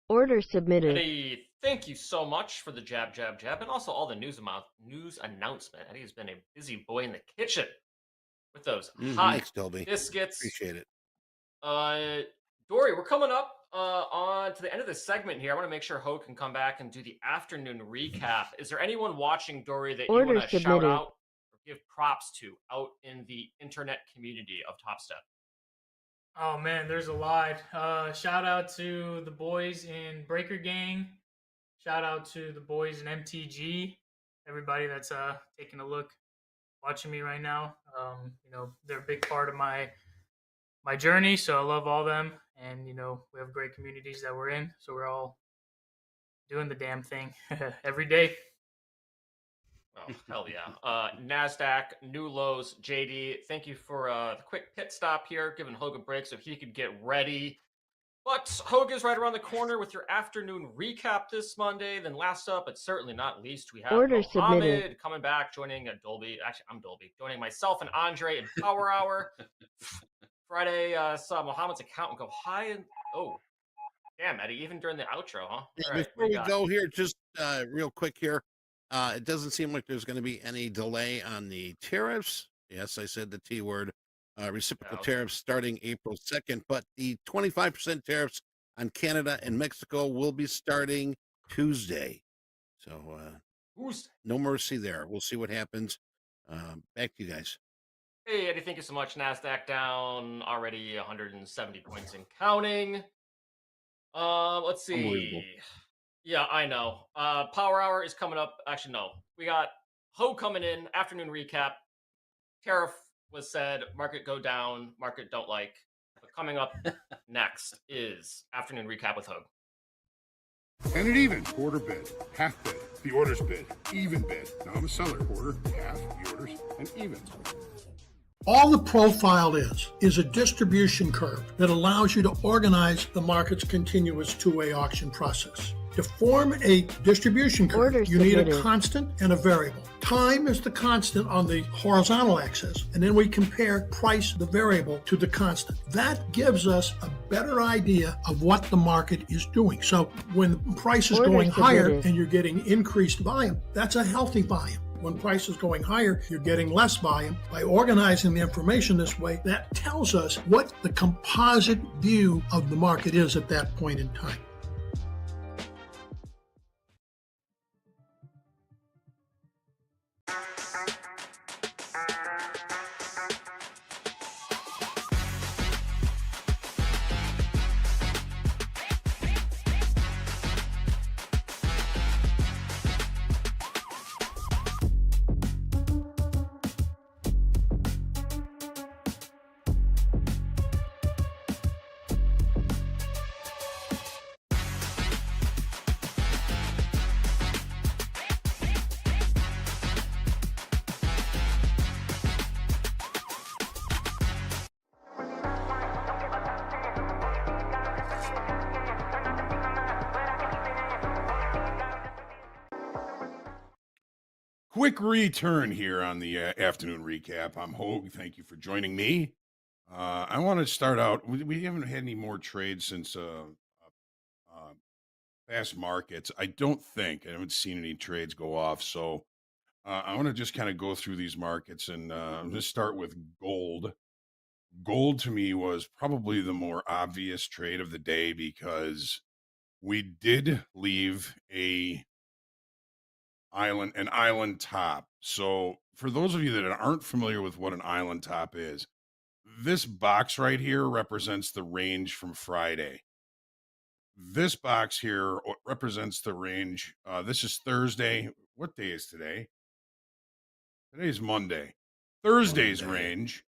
Speaker 7: Order submitted.
Speaker 2: Eddie, thank you so much for the jab, and also all the news announcement. Eddie has been a busy boy in the kitchen with those hot
Speaker 6: Thanks, Toby.
Speaker 2: biscuits.
Speaker 6: Appreciate it.
Speaker 2: Dory, we're coming up on to the end of this segment here. I want to make sure Ho can come back and do the afternoon recap. Is there anyone watching, Dory, that
Speaker 7: Order
Speaker 2: you want to shout
Speaker 7: submitted.
Speaker 2: out or give props to out in the internet community of Topstep?
Speaker 1: Oh man, there's a lot. Shout out to the boys in Breaker Gang. Shout out to the boys in MTG. Everybody that's taking a look, watching me right now. You know, they're a big part of my journey, so I love all them. And you know, we have great communities that we're in, so we're all doing the damn thing every day.
Speaker 2: Oh, hell yeah. NASDAQ, new lows, JD, thank you for the quick pit stop here, giving Hogue a break so he could get ready. But Hogue is right around the corner with your afternoon recap this Monday. Then last up, but certainly not least, we have
Speaker 7: Order
Speaker 2: Mohammed
Speaker 7: submitted.
Speaker 2: coming back, joining Dolby. Actually, I'm Dolby. Joining myself and Andre in Power Hour. Friday, saw Mohammed's account go high and damn, Eddie, even during the outro, huh?
Speaker 6: Yeah,
Speaker 2: All right,
Speaker 6: before we go here, just real quick here, it doesn't seem like there's going to be any delay on the tariffs. Yes, I said the T word. Reciprocal tariffs starting April 2nd, but the 25% tariffs on Canada and Mexico will be starting Tuesday. So no mercy there. We'll see what happens. Back to you guys.
Speaker 2: Hey, Eddie, thank you so much. NASDAQ down already 170 points and counting. Let's see. Yeah, I know. Power Hour is coming up. Actually, no. We got Ho coming in, afternoon recap. Tariff was said, market go down, market don't like. But coming up next is afternoon recap with Ho.
Speaker 3: And it even. Quarter bid, half bid, the orders bid, even bid. Now I'm a seller. Quarter, half, the orders, and even.
Speaker 8: All the profile is a distribution curve that allows you to organize the market's continuous two-way auction process. To form a distribution curve, you need a constant and a variable. Time is the constant on the horizontal axis, and then we compare price, the variable, to the constant. That gives us a better idea of what the market is doing. So when the price is going higher and you're getting increased volume, that's a healthy volume. When price is going higher, you're getting less volume. By organizing the information this way, that tells us what the composite view of the market is at that point in time.
Speaker 3: Quick return here on the afternoon recap. I'm Hogue. Thank you for joining me. I want to start out. We haven't had any more trades since past markets. I don't think. I haven't seen any trades go off. So I want to just kind of go through these markets and I'm going to start with gold. Gold to me was probably the more obvious trade of the day because we did leave an island top. So for those of you that aren't familiar with what an island top is, this box right here represents the range from Friday. This box here represents the range. This is Thursday. What day is today? Today's Monday. Thursday's range.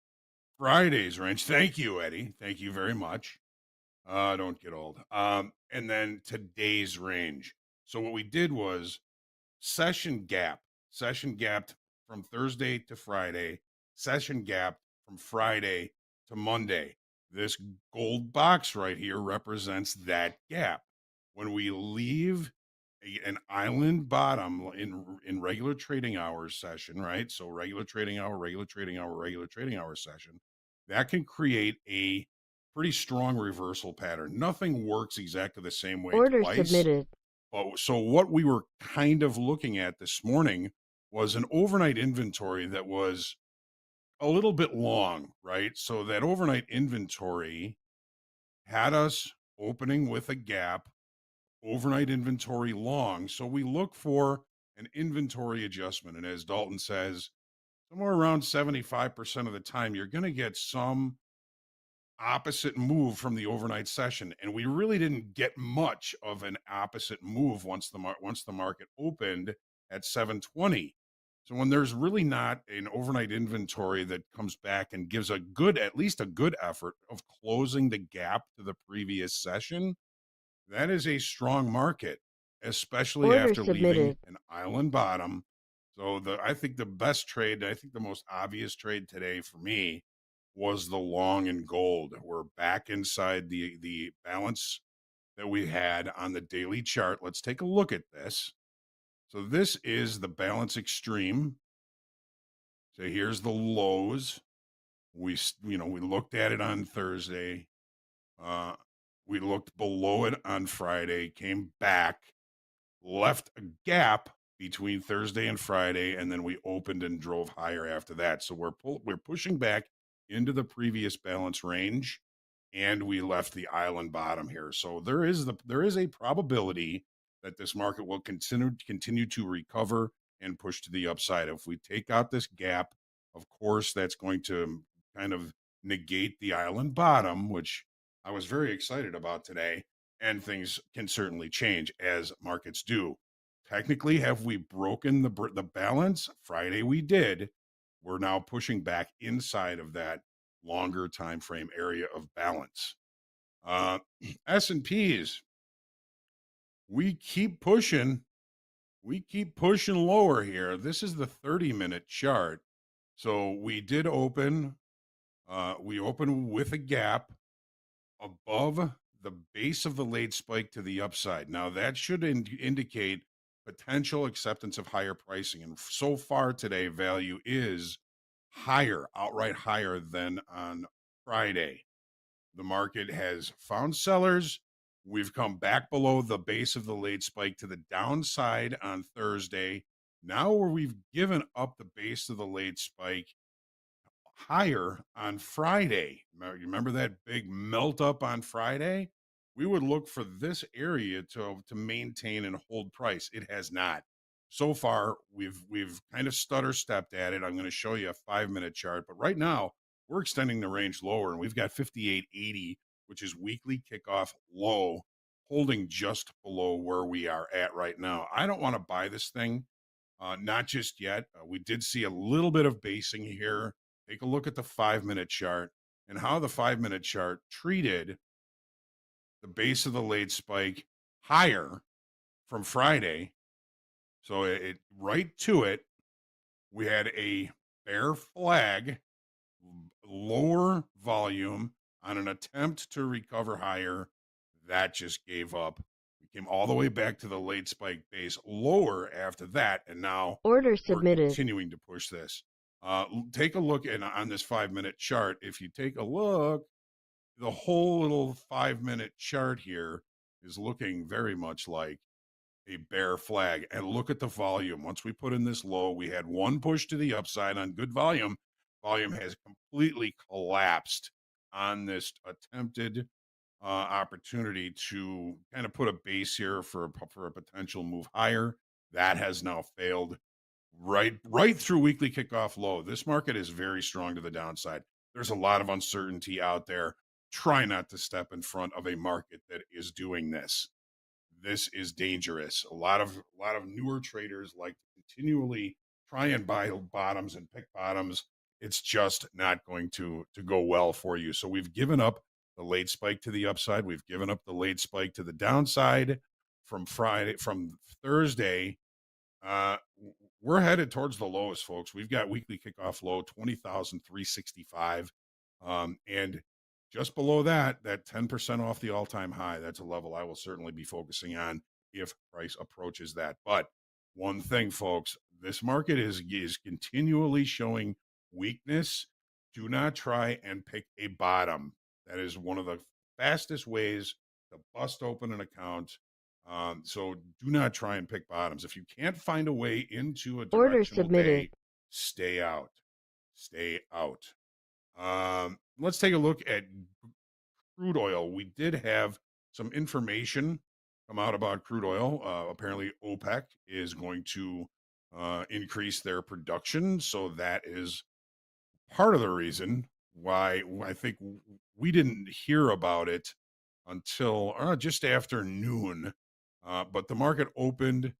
Speaker 3: Friday's range. Thank you, Eddie. Thank you very much. Don't get old. And then today's range. So what we did was session gapped from Thursday to Friday, session gapped from Friday to Monday. This gold box right here represents that gap. When we leave an island bottom in regular trading hours session, right? So regular trading hour, regular trading hour, regular trading hour session, that can create a pretty strong reversal pattern. Nothing works exactly the same way
Speaker 7: Order
Speaker 3: twice.
Speaker 7: submitted.
Speaker 3: So what we were kind of looking at this morning was an overnight inventory that was a little bit long, right? So that overnight inventory had us opening with a gap, overnight inventory long. So we look for an inventory adjustment. And as Dalton says, somewhere around 75% of the time, you're going to get some opposite move from the overnight session, and we really didn't get much of an opposite move once the market opened at 720. So when there's really not an overnight inventory that comes back and gives at least a good effort of closing the gap to the previous session, that is a strong market, especially
Speaker 7: Order
Speaker 3: after leaving
Speaker 7: submitted.
Speaker 3: an island bottom. So I think the best trade, I think the most obvious trade today for me was the long in gold. We're back inside the balance that we had on the daily chart. Let's take a look at this. So this is the balance extreme. So here's the lows. We looked at it on Thursday. We looked below it on Friday, came back, left a gap between Thursday and Friday, and then we opened and drove higher after that. So we're pushing back into the previous balance range, and we left the island bottom here. So there is a probability that this market will continue to recover and push to the upside. If we take out this gap, of course, that's going to kind of negate the island bottom, which I was very excited about today. And things can certainly change as markets do. Technically, have we broken the balance? Friday we did. We're now pushing back inside of that longer time frame area of balance. S&Ps, we keep pushing lower here. This is the 30-minute chart. So we did open we opened with a gap above the base of the late spike to the upside. Now that should indicate potential acceptance of higher pricing. And so far today, value is higher, outright higher than on Friday. The market has found sellers. We've come back below the base of the late spike to the downside on Thursday. Now where we've given up the base of the late spike higher on Friday. Remember that big melt up on Friday? We would look for this area to maintain and hold price. It has not. So far, we've kind of stutter stepped at it. I'm going to show you a 5-minute chart, but right now we're extending the range lower, and we've got 58.80, which is weekly kickoff low, holding just below where we are at right now. I don't want to buy this thing, not just yet. We did see a little bit of basing here. Take a look at the 5-minute chart and how the 5-minute chart treated the base of the late spike higher from Friday. So it right to it, we had a bear flag, lower volume on an attempt to recover higher. That just gave up. We came all the way back to the late spike base, lower after that, and now
Speaker 7: Order submitted.
Speaker 3: we're continuing to push this. Take a look on this 5-minute chart. If you take a look, the whole little 5-minute chart here is looking very much like a bear flag. And look at the volume. Once we put in this low, we had one push to the upside on good volume. Volume has completely collapsed on this attempted opportunity to kind of put a base here for a potential move higher. That has now failed. Right through weekly kickoff low. This market is very strong to the downside. There's a lot of uncertainty out there. Try not to step in front of a market that is doing this. This is dangerous. A lot of newer traders like to continually try and buy bottoms and pick bottoms. It's just not going to go well for you. So we've given up the late spike to the upside. We've given up the late spike to the downside from Thursday we're headed towards the lows, folks. We've got weekly kickoff low 20,365, and just below that 10% off the all-time high. That's a level I will certainly be focusing on if price approaches that. But one thing, folks, this market is continually showing weakness. Do not try and pick a bottom. That is one of the fastest ways to bust open an account. So do not try and pick bottoms. If you can't find a way into a
Speaker 7: Order
Speaker 3: directional
Speaker 7: submitted.
Speaker 3: day, stay out. Stay out. Let's take a look at crude oil. We did have some information come out about crude oil. Apparently, OPEC is going to increase their production. So that is part of the reason why I think we didn't hear about it until just after noon. But the market opened.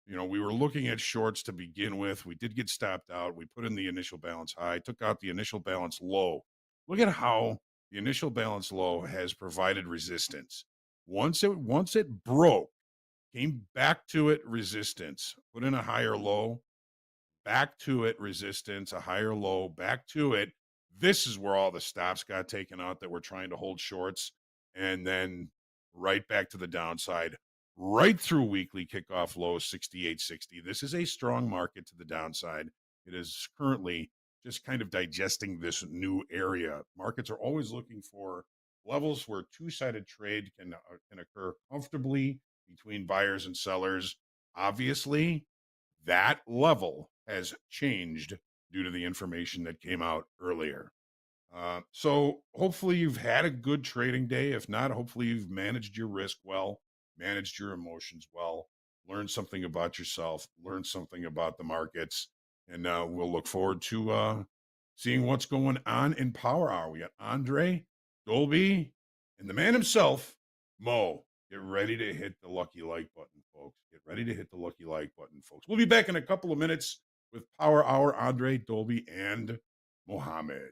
Speaker 3: We were looking at shorts to begin with. We did get stopped out. We put in the initial balance high, took out the initial balance low. Look at how the initial balance low has provided resistance. Once it broke, came back to it resistance, put in a higher low, back to it resistance, a higher low, back to it. This is where all the stops got taken out that were trying to hold shorts, and then right back to the downside, right through weekly kickoff low 68.60. This is a strong market to the downside. It is currently just kind of digesting this new area. Markets are always looking for levels where two-sided trade can occur comfortably between buyers and sellers. Obviously, that level has changed due to the information that came out earlier. So hopefully you've had a good trading day. If not, hopefully you've managed your risk well, managed your emotions well, learned something about yourself, learned something about the markets, and we'll look forward to seeing what's going on in Power Hour. We got Andre, Dolby, and the man himself, Mo. Get ready to hit the lucky like button, folks. Get ready to hit the lucky like button, folks. We'll be back in a couple of minutes with Power Hour, Andre, Dolby, and Mohammed.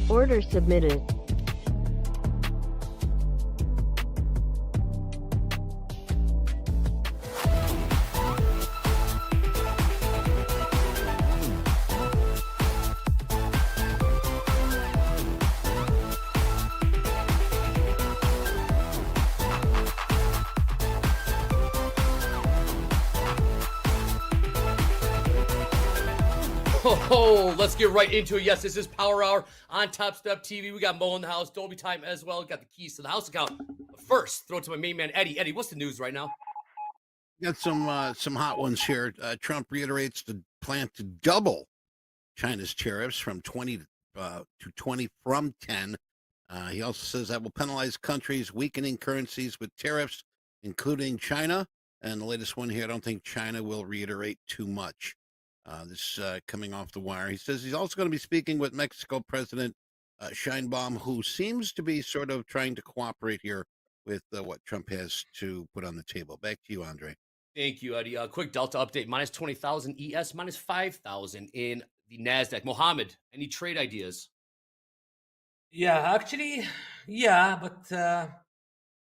Speaker 7: Order submitted.
Speaker 9: Oh, let's get right into it. Yes, this is Power Hour on Topstep TV. We got Mo in the house, Dolby time as well. Got the keys to the house account. But first, throw it to my main man, Eddie. Eddie, what's the news right now?
Speaker 6: Got some hot ones here. Trump reiterates the plan to double China's tariffs from 20 to 20 from 10. He also says that will penalize countries weakening currencies with tariffs including China. And the latest one here, I don't think China will reiterate too much. This coming off the wire. He says he's also going to be speaking with Mexico President Sheinbaum, who seems to be sort of trying to cooperate here with what Trump has to put on the table. Back to you, Andre.
Speaker 9: Thank you, Eddie. Quick Delta update: minus 20,000 ES, minus 5,000 in the Nasdaq. Mohammed, any trade ideas?
Speaker 10: Yeah, actually, yeah, but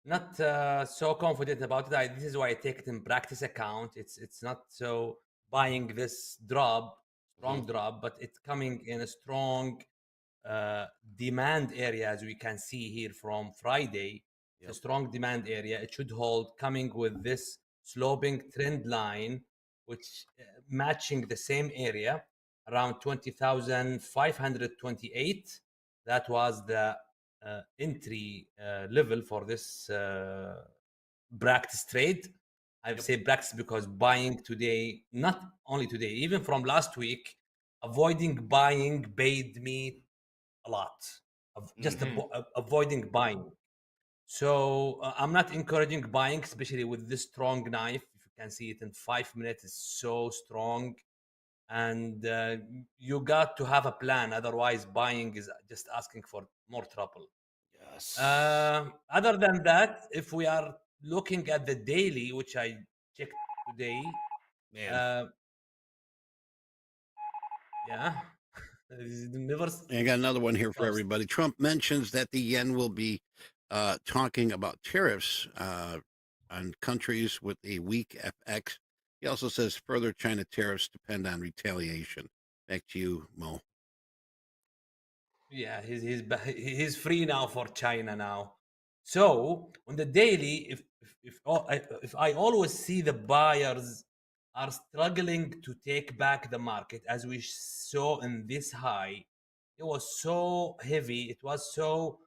Speaker 10: not so confident about it. This is why I take it in practice account. It's not so buying this strong drop, but it's coming in a strong demand area, as we can see here from Friday. It's a strong demand area. It should hold, coming with this sloping trend line, which matching the same area around 20,528. That was the entry level for this practice trade. I say practice because buying today, not only today, even from last week, avoiding buying paid me a lot. Just avoiding buying. So I'm not encouraging buying, especially with this strong knife. If you can see it in 5 minutes, it's so strong. And you got to have a plan. Otherwise, buying is just asking for more trouble.
Speaker 9: Yes.
Speaker 10: Other than that, if we are looking at the daily, which I checked today,
Speaker 9: Man.
Speaker 10: yeah. Never
Speaker 6: I got another one here for everybody. Trump mentions that the yen will be talking about tariffs on countries with a weak FX. He also says further China tariffs depend on retaliation. Back to you, Mo.
Speaker 10: Yeah, he's free now for China now. So on the daily, if I always see the buyers are struggling to take back the market, as we saw in this high, it was so heavy, it was so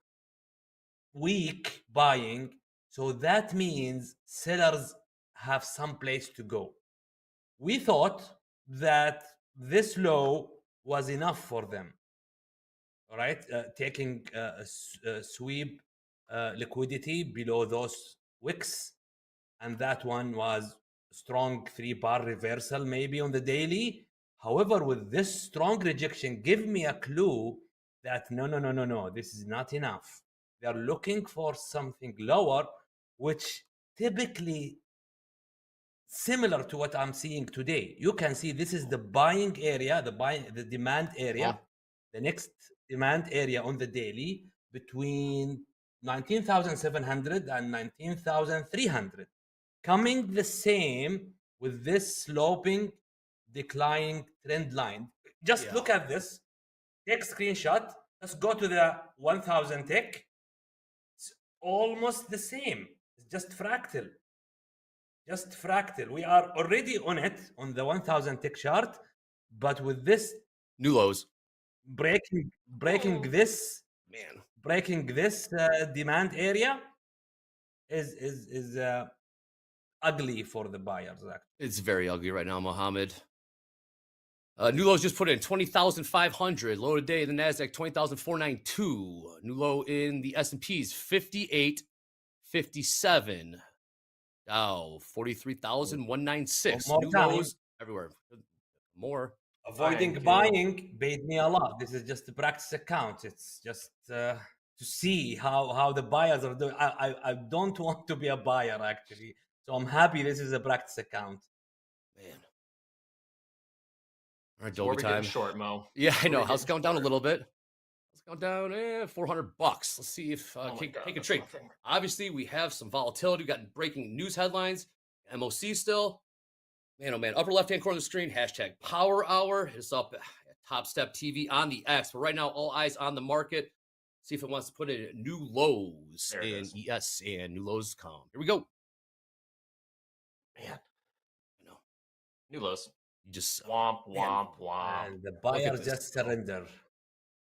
Speaker 10: weak buying. So that means sellers have some place to go. We thought that this low was enough for them. All right, taking a sweep liquidity below those wicks, and that one was strong 3-bar reversal maybe on the daily. However, with this strong rejection, give me a clue that no, this is not enough. They're looking for something lower, which typically similar to what I'm seeing today. You can see this is the buying area, the demand area. The next demand area on the daily between 19,700 and 19,300, coming the same with this sloping declining trend line. Just look at this, take screenshot. Let's go to the 1,000 tick. It's almost the same. It's just fractal. We are already on it on the 1,000 tick chart, but with this
Speaker 9: new lows,
Speaker 10: breaking this demand area is ugly for the buyers. Actually.
Speaker 9: It's very ugly right now, Mohammed. New lows just put in 20,500. Low today in the Nasdaq 20,492. New low in the S&P's 58.57. Dow 43,196. New lows everywhere. More.
Speaker 10: Avoiding buying paid me a lot. This is just a practice account. It's just to see how the buyers are doing. I don't want to be a buyer actually, so I'm happy this is a practice account.
Speaker 9: Man. All right,
Speaker 2: So where
Speaker 9: Dolby
Speaker 2: we getting
Speaker 9: time.
Speaker 2: short, Mo?
Speaker 9: Yeah, I know. How's it going down a little bit? Let's go down $400. Let's see if take a trade. Obviously, we have some volatility. We got breaking news headlines. MOC still. Man, oh man. Upper left-hand corner of the screen, hashtag Power Hour. Hit us up at Topstep TV on the X. But right now, all eyes on the market. See if it wants to put in new lows in ES and new lows come. Here we go.
Speaker 2: Man, new lows.
Speaker 9: You just
Speaker 2: womp.
Speaker 10: And the buyers just surrender.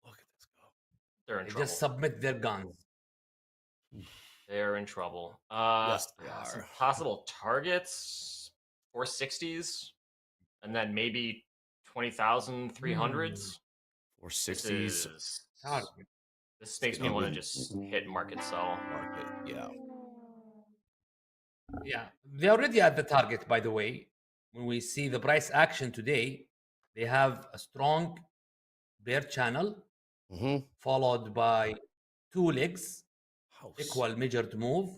Speaker 9: Look at this go.
Speaker 2: They're in
Speaker 10: They
Speaker 2: trouble.
Speaker 10: just submit their guns.
Speaker 2: They're in trouble.
Speaker 9: Yes, they
Speaker 2: Some
Speaker 9: are.
Speaker 2: possible targets: 460s, and then maybe 20,300s.
Speaker 9: 460s.
Speaker 2: This makes me want to just hit market sell.
Speaker 9: Market, yeah.
Speaker 10: Yeah, they're already at the target, by the way. When we see the price action today, they have a strong bear channel followed by 2 legs, equal measured move,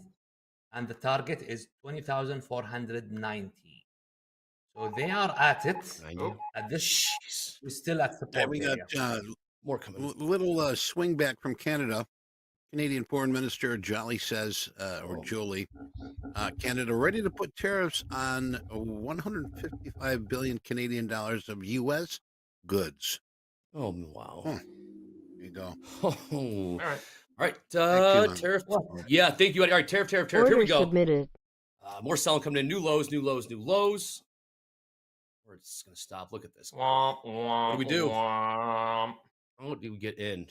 Speaker 10: and the target is 20,490. So they are at it. At this, we're still at support
Speaker 6: we
Speaker 10: area.
Speaker 6: got
Speaker 9: More coming.
Speaker 6: Little swing back from Canada. Canadian Foreign Minister Jolly says, or Jolie, Canada ready to put tariffs on 155 billion Canadian dollars of U.S. goods.
Speaker 9: Oh wow!
Speaker 6: There you go.
Speaker 9: All
Speaker 2: right.
Speaker 9: All right,
Speaker 6: Thank you,
Speaker 9: tariff. Yeah, thank you. All right, tariff. Here
Speaker 7: Order
Speaker 9: we go.
Speaker 7: submitted.
Speaker 9: More selling coming in. New lows, new lows, new lows. We're just gonna stop. Look at this. What do we do? What do we get in?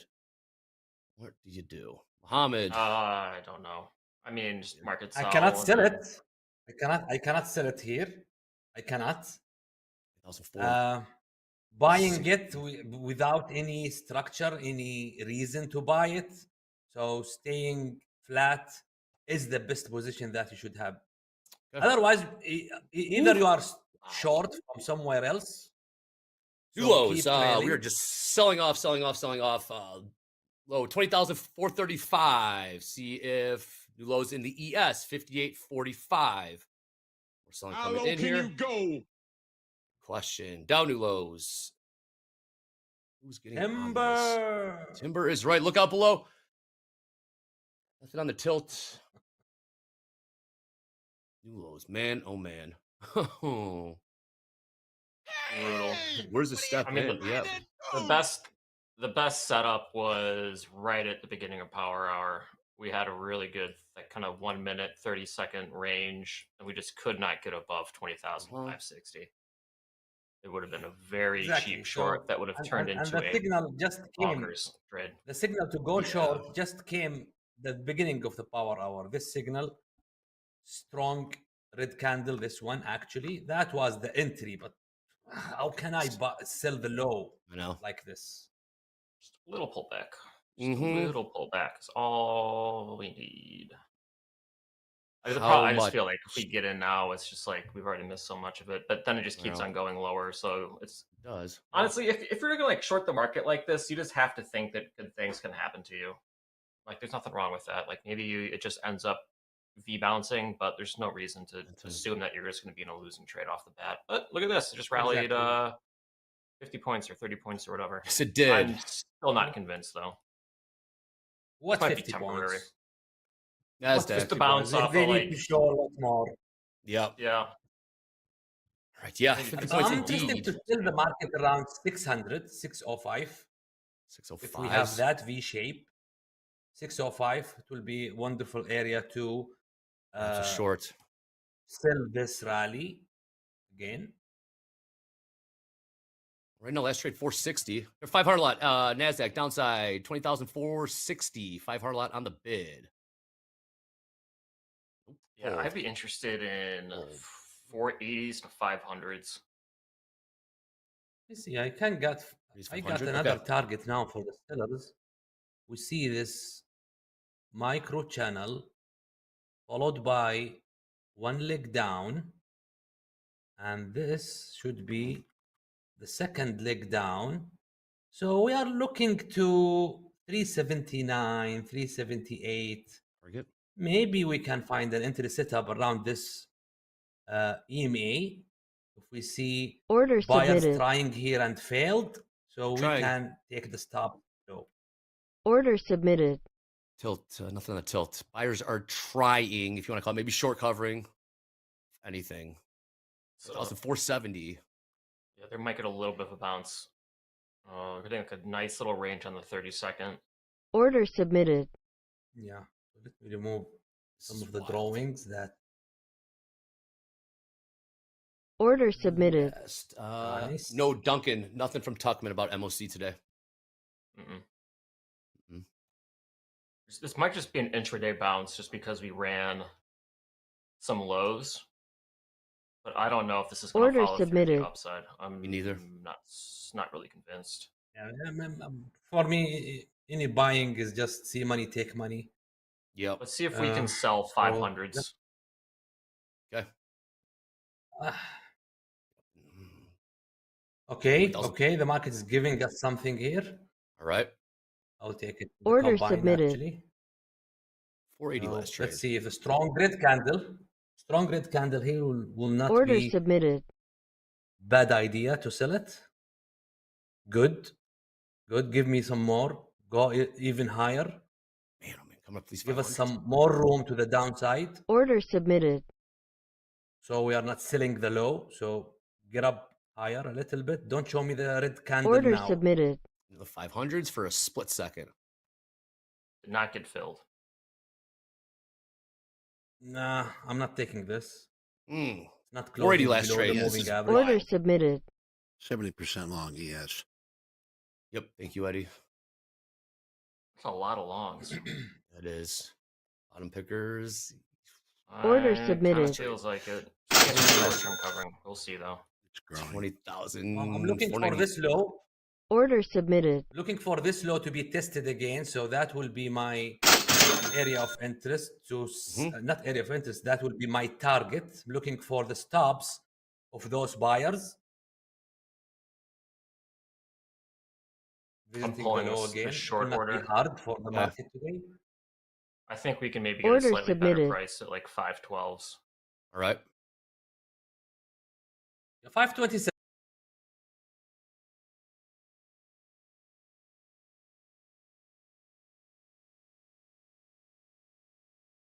Speaker 9: What do you do, Mohammed?
Speaker 2: I don't know. I mean, just market sell.
Speaker 10: I cannot sell it. I cannot sell it here. I cannot. Buying it without any structure, any reason to buy it. So staying flat is the best position that you should have. Okay. Otherwise, either you are short from somewhere else.
Speaker 9: New lows. We are just selling off. Low 20,435. See if new lows in the ES 58.45. We're selling coming in here. You go? Question. Down new lows. Who's getting
Speaker 10: Timber?
Speaker 9: On this? Timber is right. Look out below. Nothing on the tilt. New lows, man. Oh man. Brutal. Where's the step?
Speaker 2: I mean,
Speaker 9: in?
Speaker 2: the best setup was right at the beginning of Power Hour. We had a really good kind of 1 minute, 30-second range, and we just could not get above 20,560. It would have been a very cheap short that would have turned into
Speaker 10: the signal just came.
Speaker 2: Trade.
Speaker 10: The signal to go short just came the beginning of the Power Hour. This signal, strong red candle. This one actually, that was the entry. But how can I sell the low?
Speaker 9: I know,
Speaker 10: like this.
Speaker 2: Just a little pullback. Just a little pullback is all we need. I just feel like if we get in now, it's just like we've already missed so much of it. But then it just keeps on going lower. So it
Speaker 9: does.
Speaker 2: Honestly, if you're gonna like short the market like this, you just have to think that good things can happen to you. Like there's nothing wrong with that. Like maybe it just ends up V bouncing, but there's no reason to assume that you're just going to be in a losing trade off the bat. But look at this; it just rallied 50 points or 30 points or whatever.
Speaker 9: Yes, it did.
Speaker 2: I'm still not convinced though.
Speaker 10: What 50 temporary? Points?
Speaker 2: That's just a bounce off.
Speaker 10: They need to show a lot more.
Speaker 9: Yep.
Speaker 2: Yeah.
Speaker 9: All right. Yeah. 50 points
Speaker 10: indeed. To still the market around 600, 605.
Speaker 9: 605.
Speaker 10: If we have that V shape, 605, it will be a wonderful area to
Speaker 9: that's a short.
Speaker 10: Sell this rally again.
Speaker 9: Right now, last trade 460. 500 lot. Nasdaq downside 20,460. 500 lot on the bid.
Speaker 2: Yeah, I'd be interested in 480s to 500s.
Speaker 10: You see, I got another target now for the sellers. We see this micro channel followed by one leg down, and this should be the second leg down. So we are looking to 379, 378.
Speaker 9: Target.
Speaker 10: Maybe we can find an entry setup around this EMA. If we see
Speaker 7: Order
Speaker 10: buyers
Speaker 7: submitted.
Speaker 10: trying here and failed, so we can take the stop. So.
Speaker 7: Order submitted.
Speaker 9: Tilt, nothing on the tilt. Buyers are trying, if you want to call it, maybe short covering, anything. So 470.
Speaker 2: Yeah, there might get a little bit of a bounce. We're getting like a nice little range on the 30-second.
Speaker 7: Order submitted.
Speaker 10: Yeah, let me remove some of the drawings that.
Speaker 7: Order submitted.
Speaker 10: Nice.
Speaker 9: No Duncan, nothing from Tuckman about MOC today.
Speaker 2: This might just be an intraday bounce just because we ran some lows. But I don't know if this is going to follow through the upside.
Speaker 9: Me neither.
Speaker 2: Not really convinced.
Speaker 10: Yeah, for me, any buying is just see money, take money.
Speaker 9: Yep.
Speaker 2: Let's see if we can sell 500s.
Speaker 9: Okay.
Speaker 10: Okay. The market is giving us something here.
Speaker 9: All right.
Speaker 10: I'll take it to the
Speaker 7: Order
Speaker 10: combine
Speaker 7: submitted.
Speaker 10: actually.
Speaker 9: 480
Speaker 10: So
Speaker 9: last trade.
Speaker 10: let's see if a strong red candle here will not
Speaker 7: Order
Speaker 10: be
Speaker 7: submitted.
Speaker 10: bad idea to sell it. Good. Give me some more. Go even higher.
Speaker 9: Man, oh man, coming up these
Speaker 10: Give us
Speaker 9: 500s.
Speaker 10: some more room to the downside.
Speaker 7: Order submitted.
Speaker 10: So we are not selling the low. So get up higher a little bit. Don't show me the red candle
Speaker 7: Order
Speaker 10: now.
Speaker 7: submitted.
Speaker 9: The 500s for a split second.
Speaker 2: Did not get filled.
Speaker 10: Nah, I'm not taking this.
Speaker 9: Mm.
Speaker 10: It's not
Speaker 9: 480
Speaker 10: closing
Speaker 9: last
Speaker 10: below
Speaker 9: trade.
Speaker 10: the
Speaker 9: Yeah, this
Speaker 10: moving
Speaker 9: is
Speaker 10: average.
Speaker 7: Order
Speaker 9: wild.
Speaker 7: submitted.
Speaker 6: 70% long ES.
Speaker 9: Yep. Thank you, Eddie.
Speaker 2: That's a lot of longs.
Speaker 9: That is. Bottom pickers.
Speaker 7: Order
Speaker 2: Kind of
Speaker 7: submitted.
Speaker 2: feels like it. Short-term covering. We'll see though.
Speaker 6: It's growing.
Speaker 9: 20,000.
Speaker 10: I'm looking for this low.
Speaker 7: Order submitted.
Speaker 10: Looking for this low to be tested again. So that will be my area of interest. Not area of interest. That will be my target. I'm looking for the stops of those buyers. Visiting
Speaker 2: pulling
Speaker 10: the low
Speaker 2: this
Speaker 10: again. It
Speaker 2: short
Speaker 10: will not be
Speaker 2: order.
Speaker 10: hard for the
Speaker 9: Yeah.
Speaker 10: market today.
Speaker 2: I think we can maybe get a
Speaker 7: Order
Speaker 2: slightly better
Speaker 7: submitted.
Speaker 2: price at like 512s.
Speaker 9: All right.
Speaker 10: 527.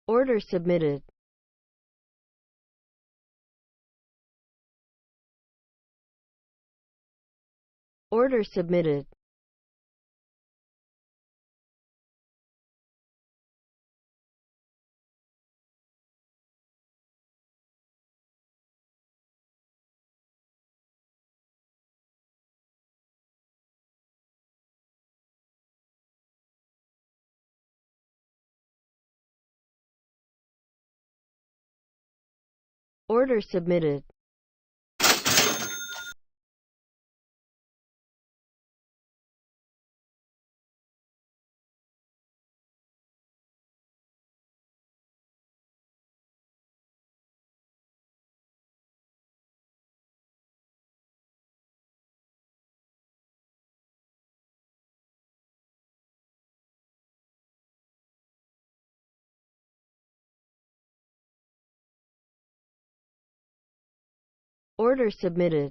Speaker 7: Order submitted. Order submitted. Order submitted. Order submitted.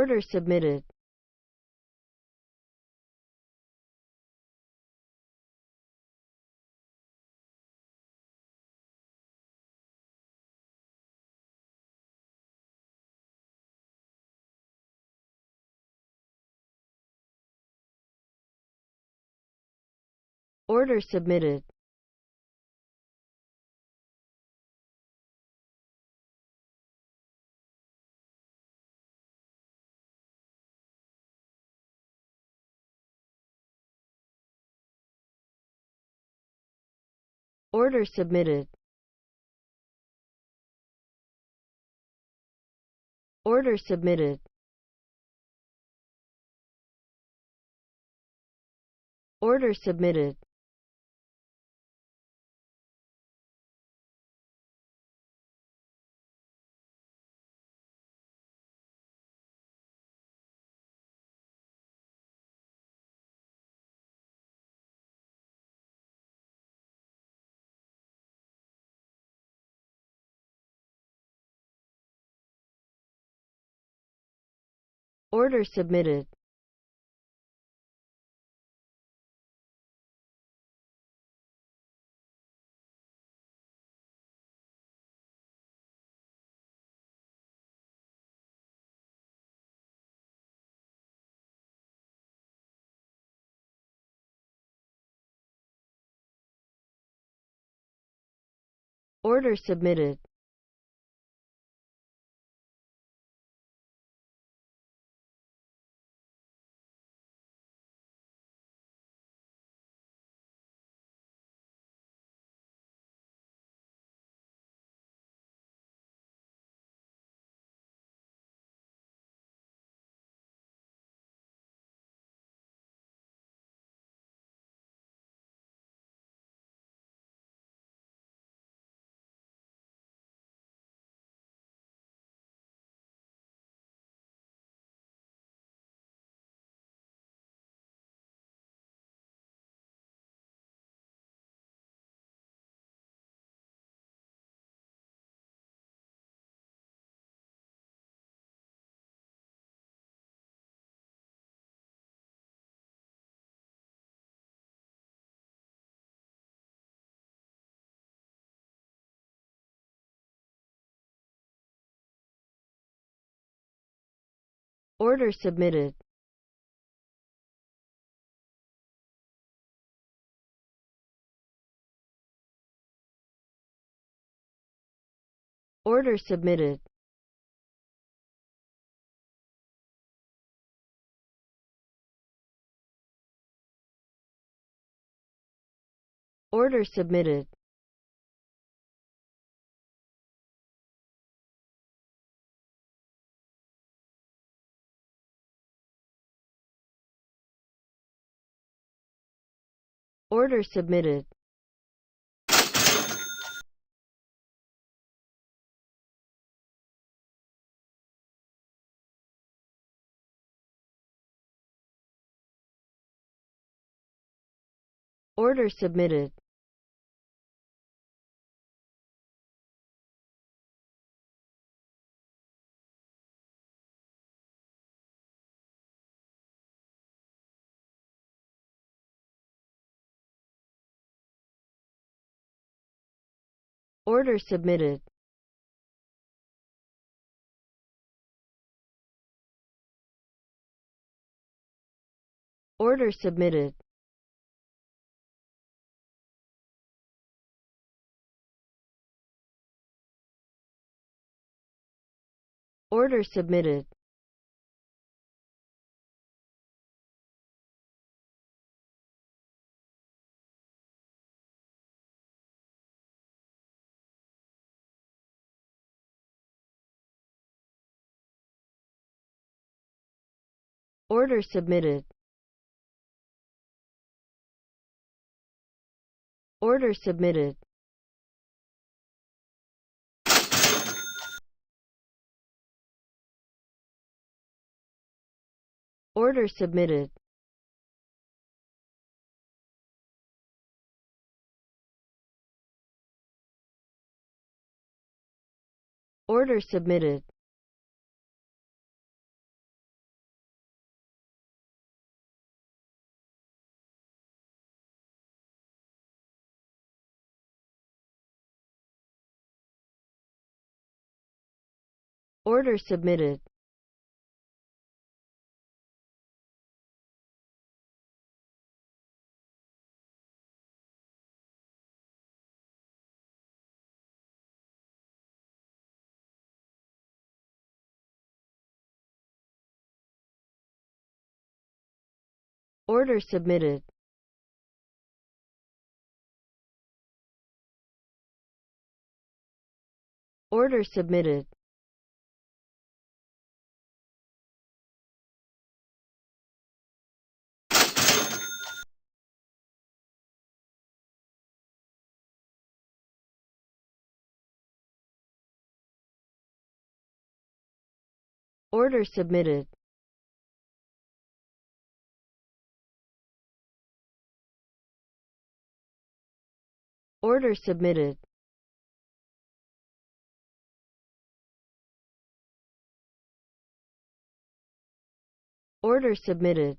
Speaker 7: Order submitted. Order submitted. Order submitted. Order submitted. Order submitted. Order submitted. Order submitted. Order submitted. Order submitted. Order submitted. Order submitted. Order submitted. Order submitted. Order submitted. Order submitted. Order submitted. Order submitted. Order submitted. Order submitted. Order submitted. Order submitted. Order submitted. Order submitted. Order submitted. Order submitted. Order submitted.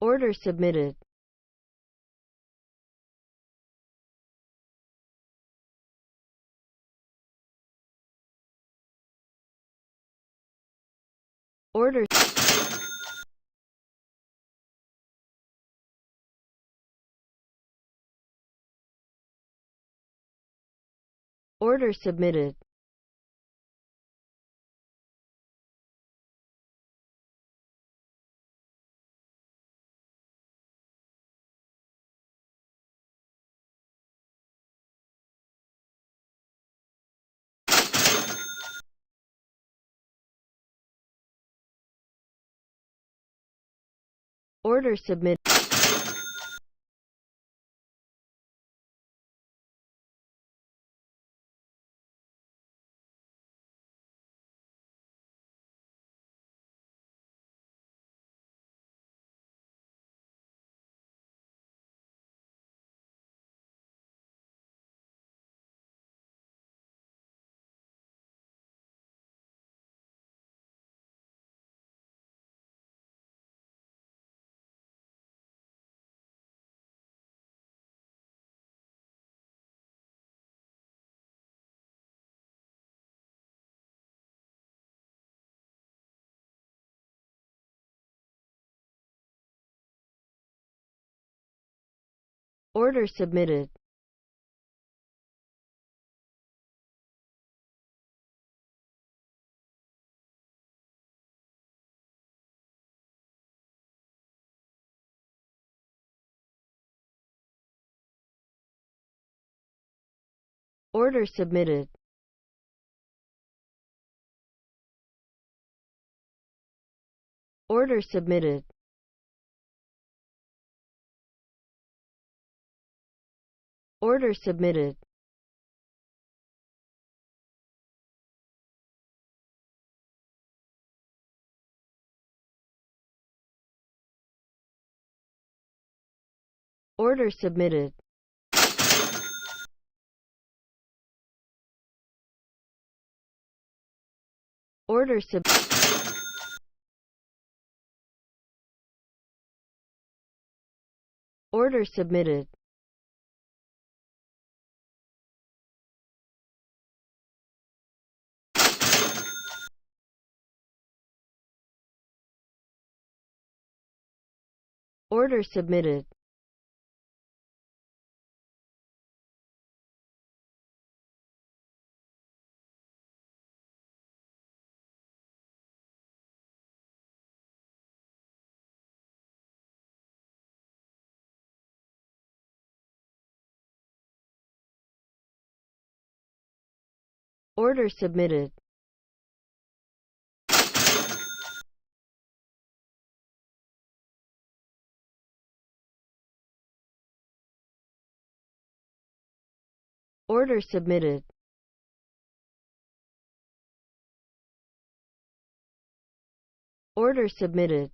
Speaker 7: Order submitted. Order. Order submitted. Order submitted. Order submitted. Order submitted. Order submitted. Order submitted. Order submitted. Order sub. Order submitted. Order submitted. Order submitted. Order submitted. Order submitted.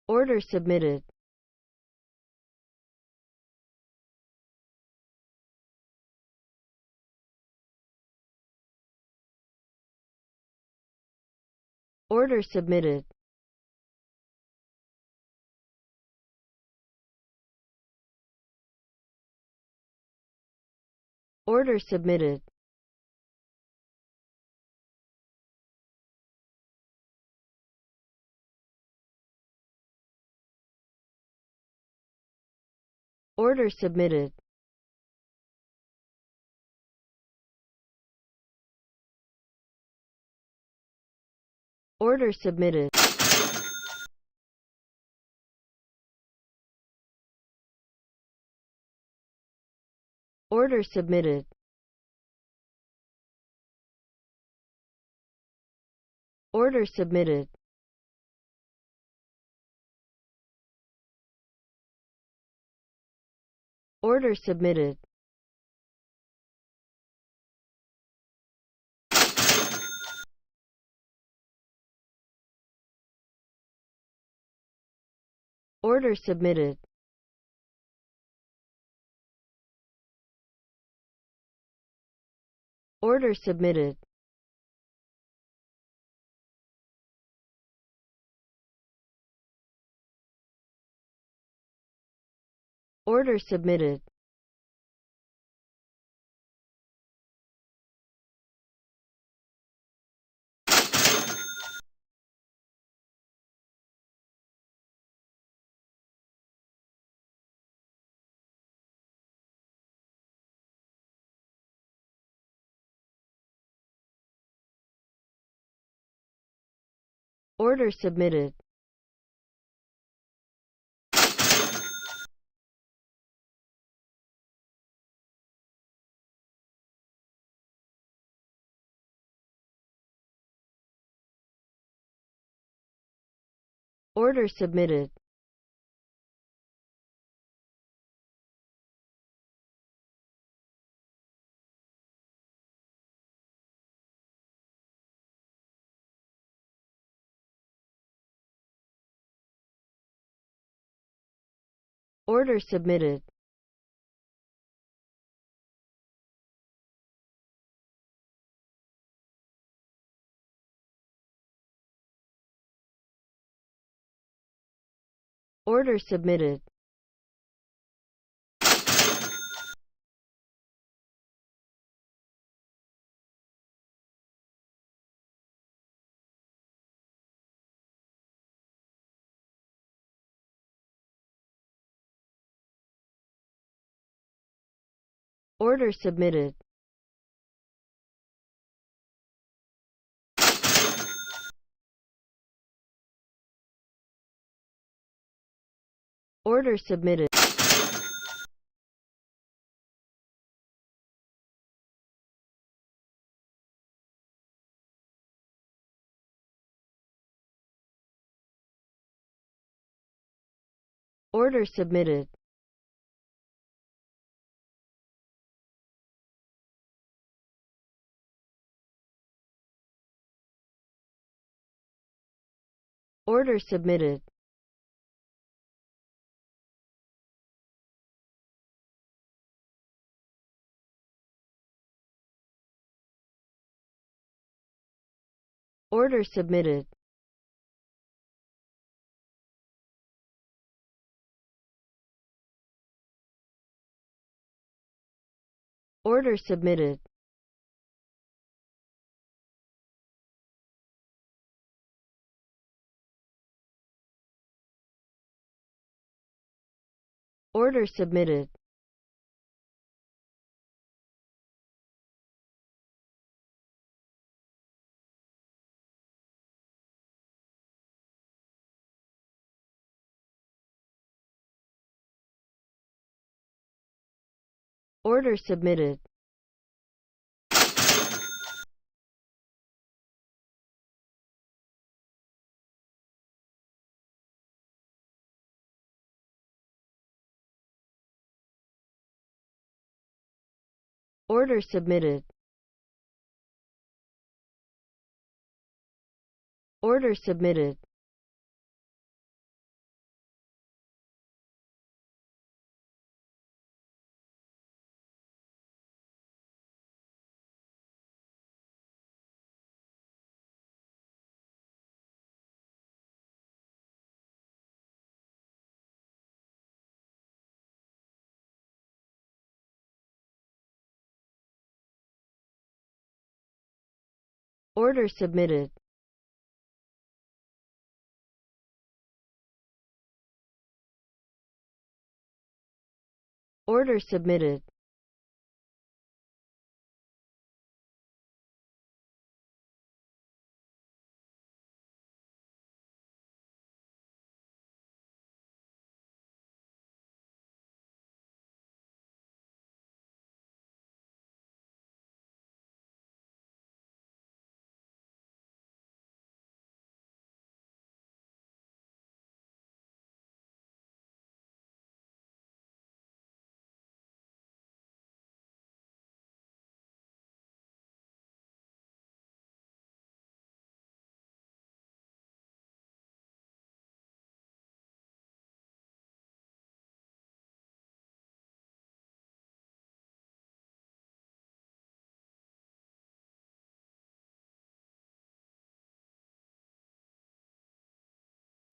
Speaker 7: Order submitted. Order submitted. Order submitted. Order submitted. Order submitted. Order submitted. Order submitted. Order submitted. Order submitted. Order submitted. Order submitted. Order submitted. Order submitted. Order submitted. Order submitted. Order submitted. Order submitted. Order submitted. Order submitted. Order submitted. Order submitted. Order submitted. Order submitted. Order submitted. Order submitted. Order submitted. Order submitted.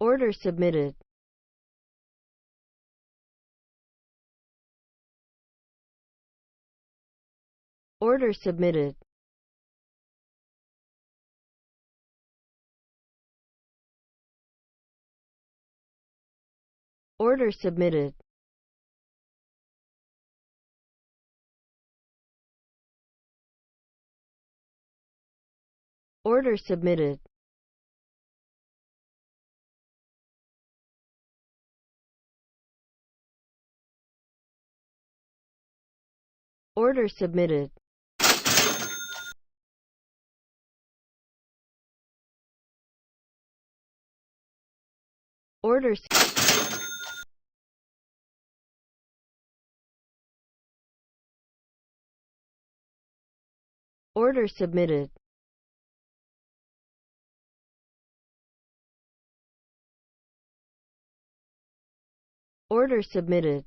Speaker 7: Order submitted. Order submitted. Order submitted. Order submitted. Order submitted. Order Order submitted. Order submitted.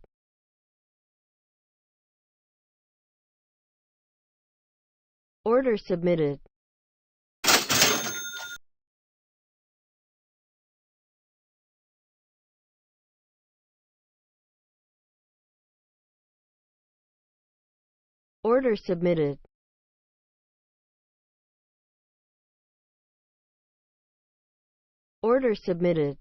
Speaker 7: Order submitted. Order submitted. Order submitted.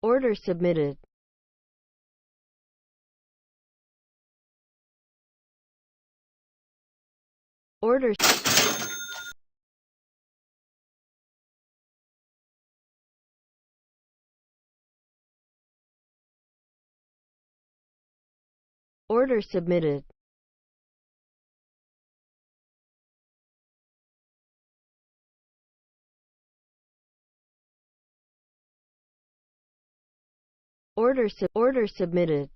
Speaker 7: Order submitted. Order Order submitted. Order submitted.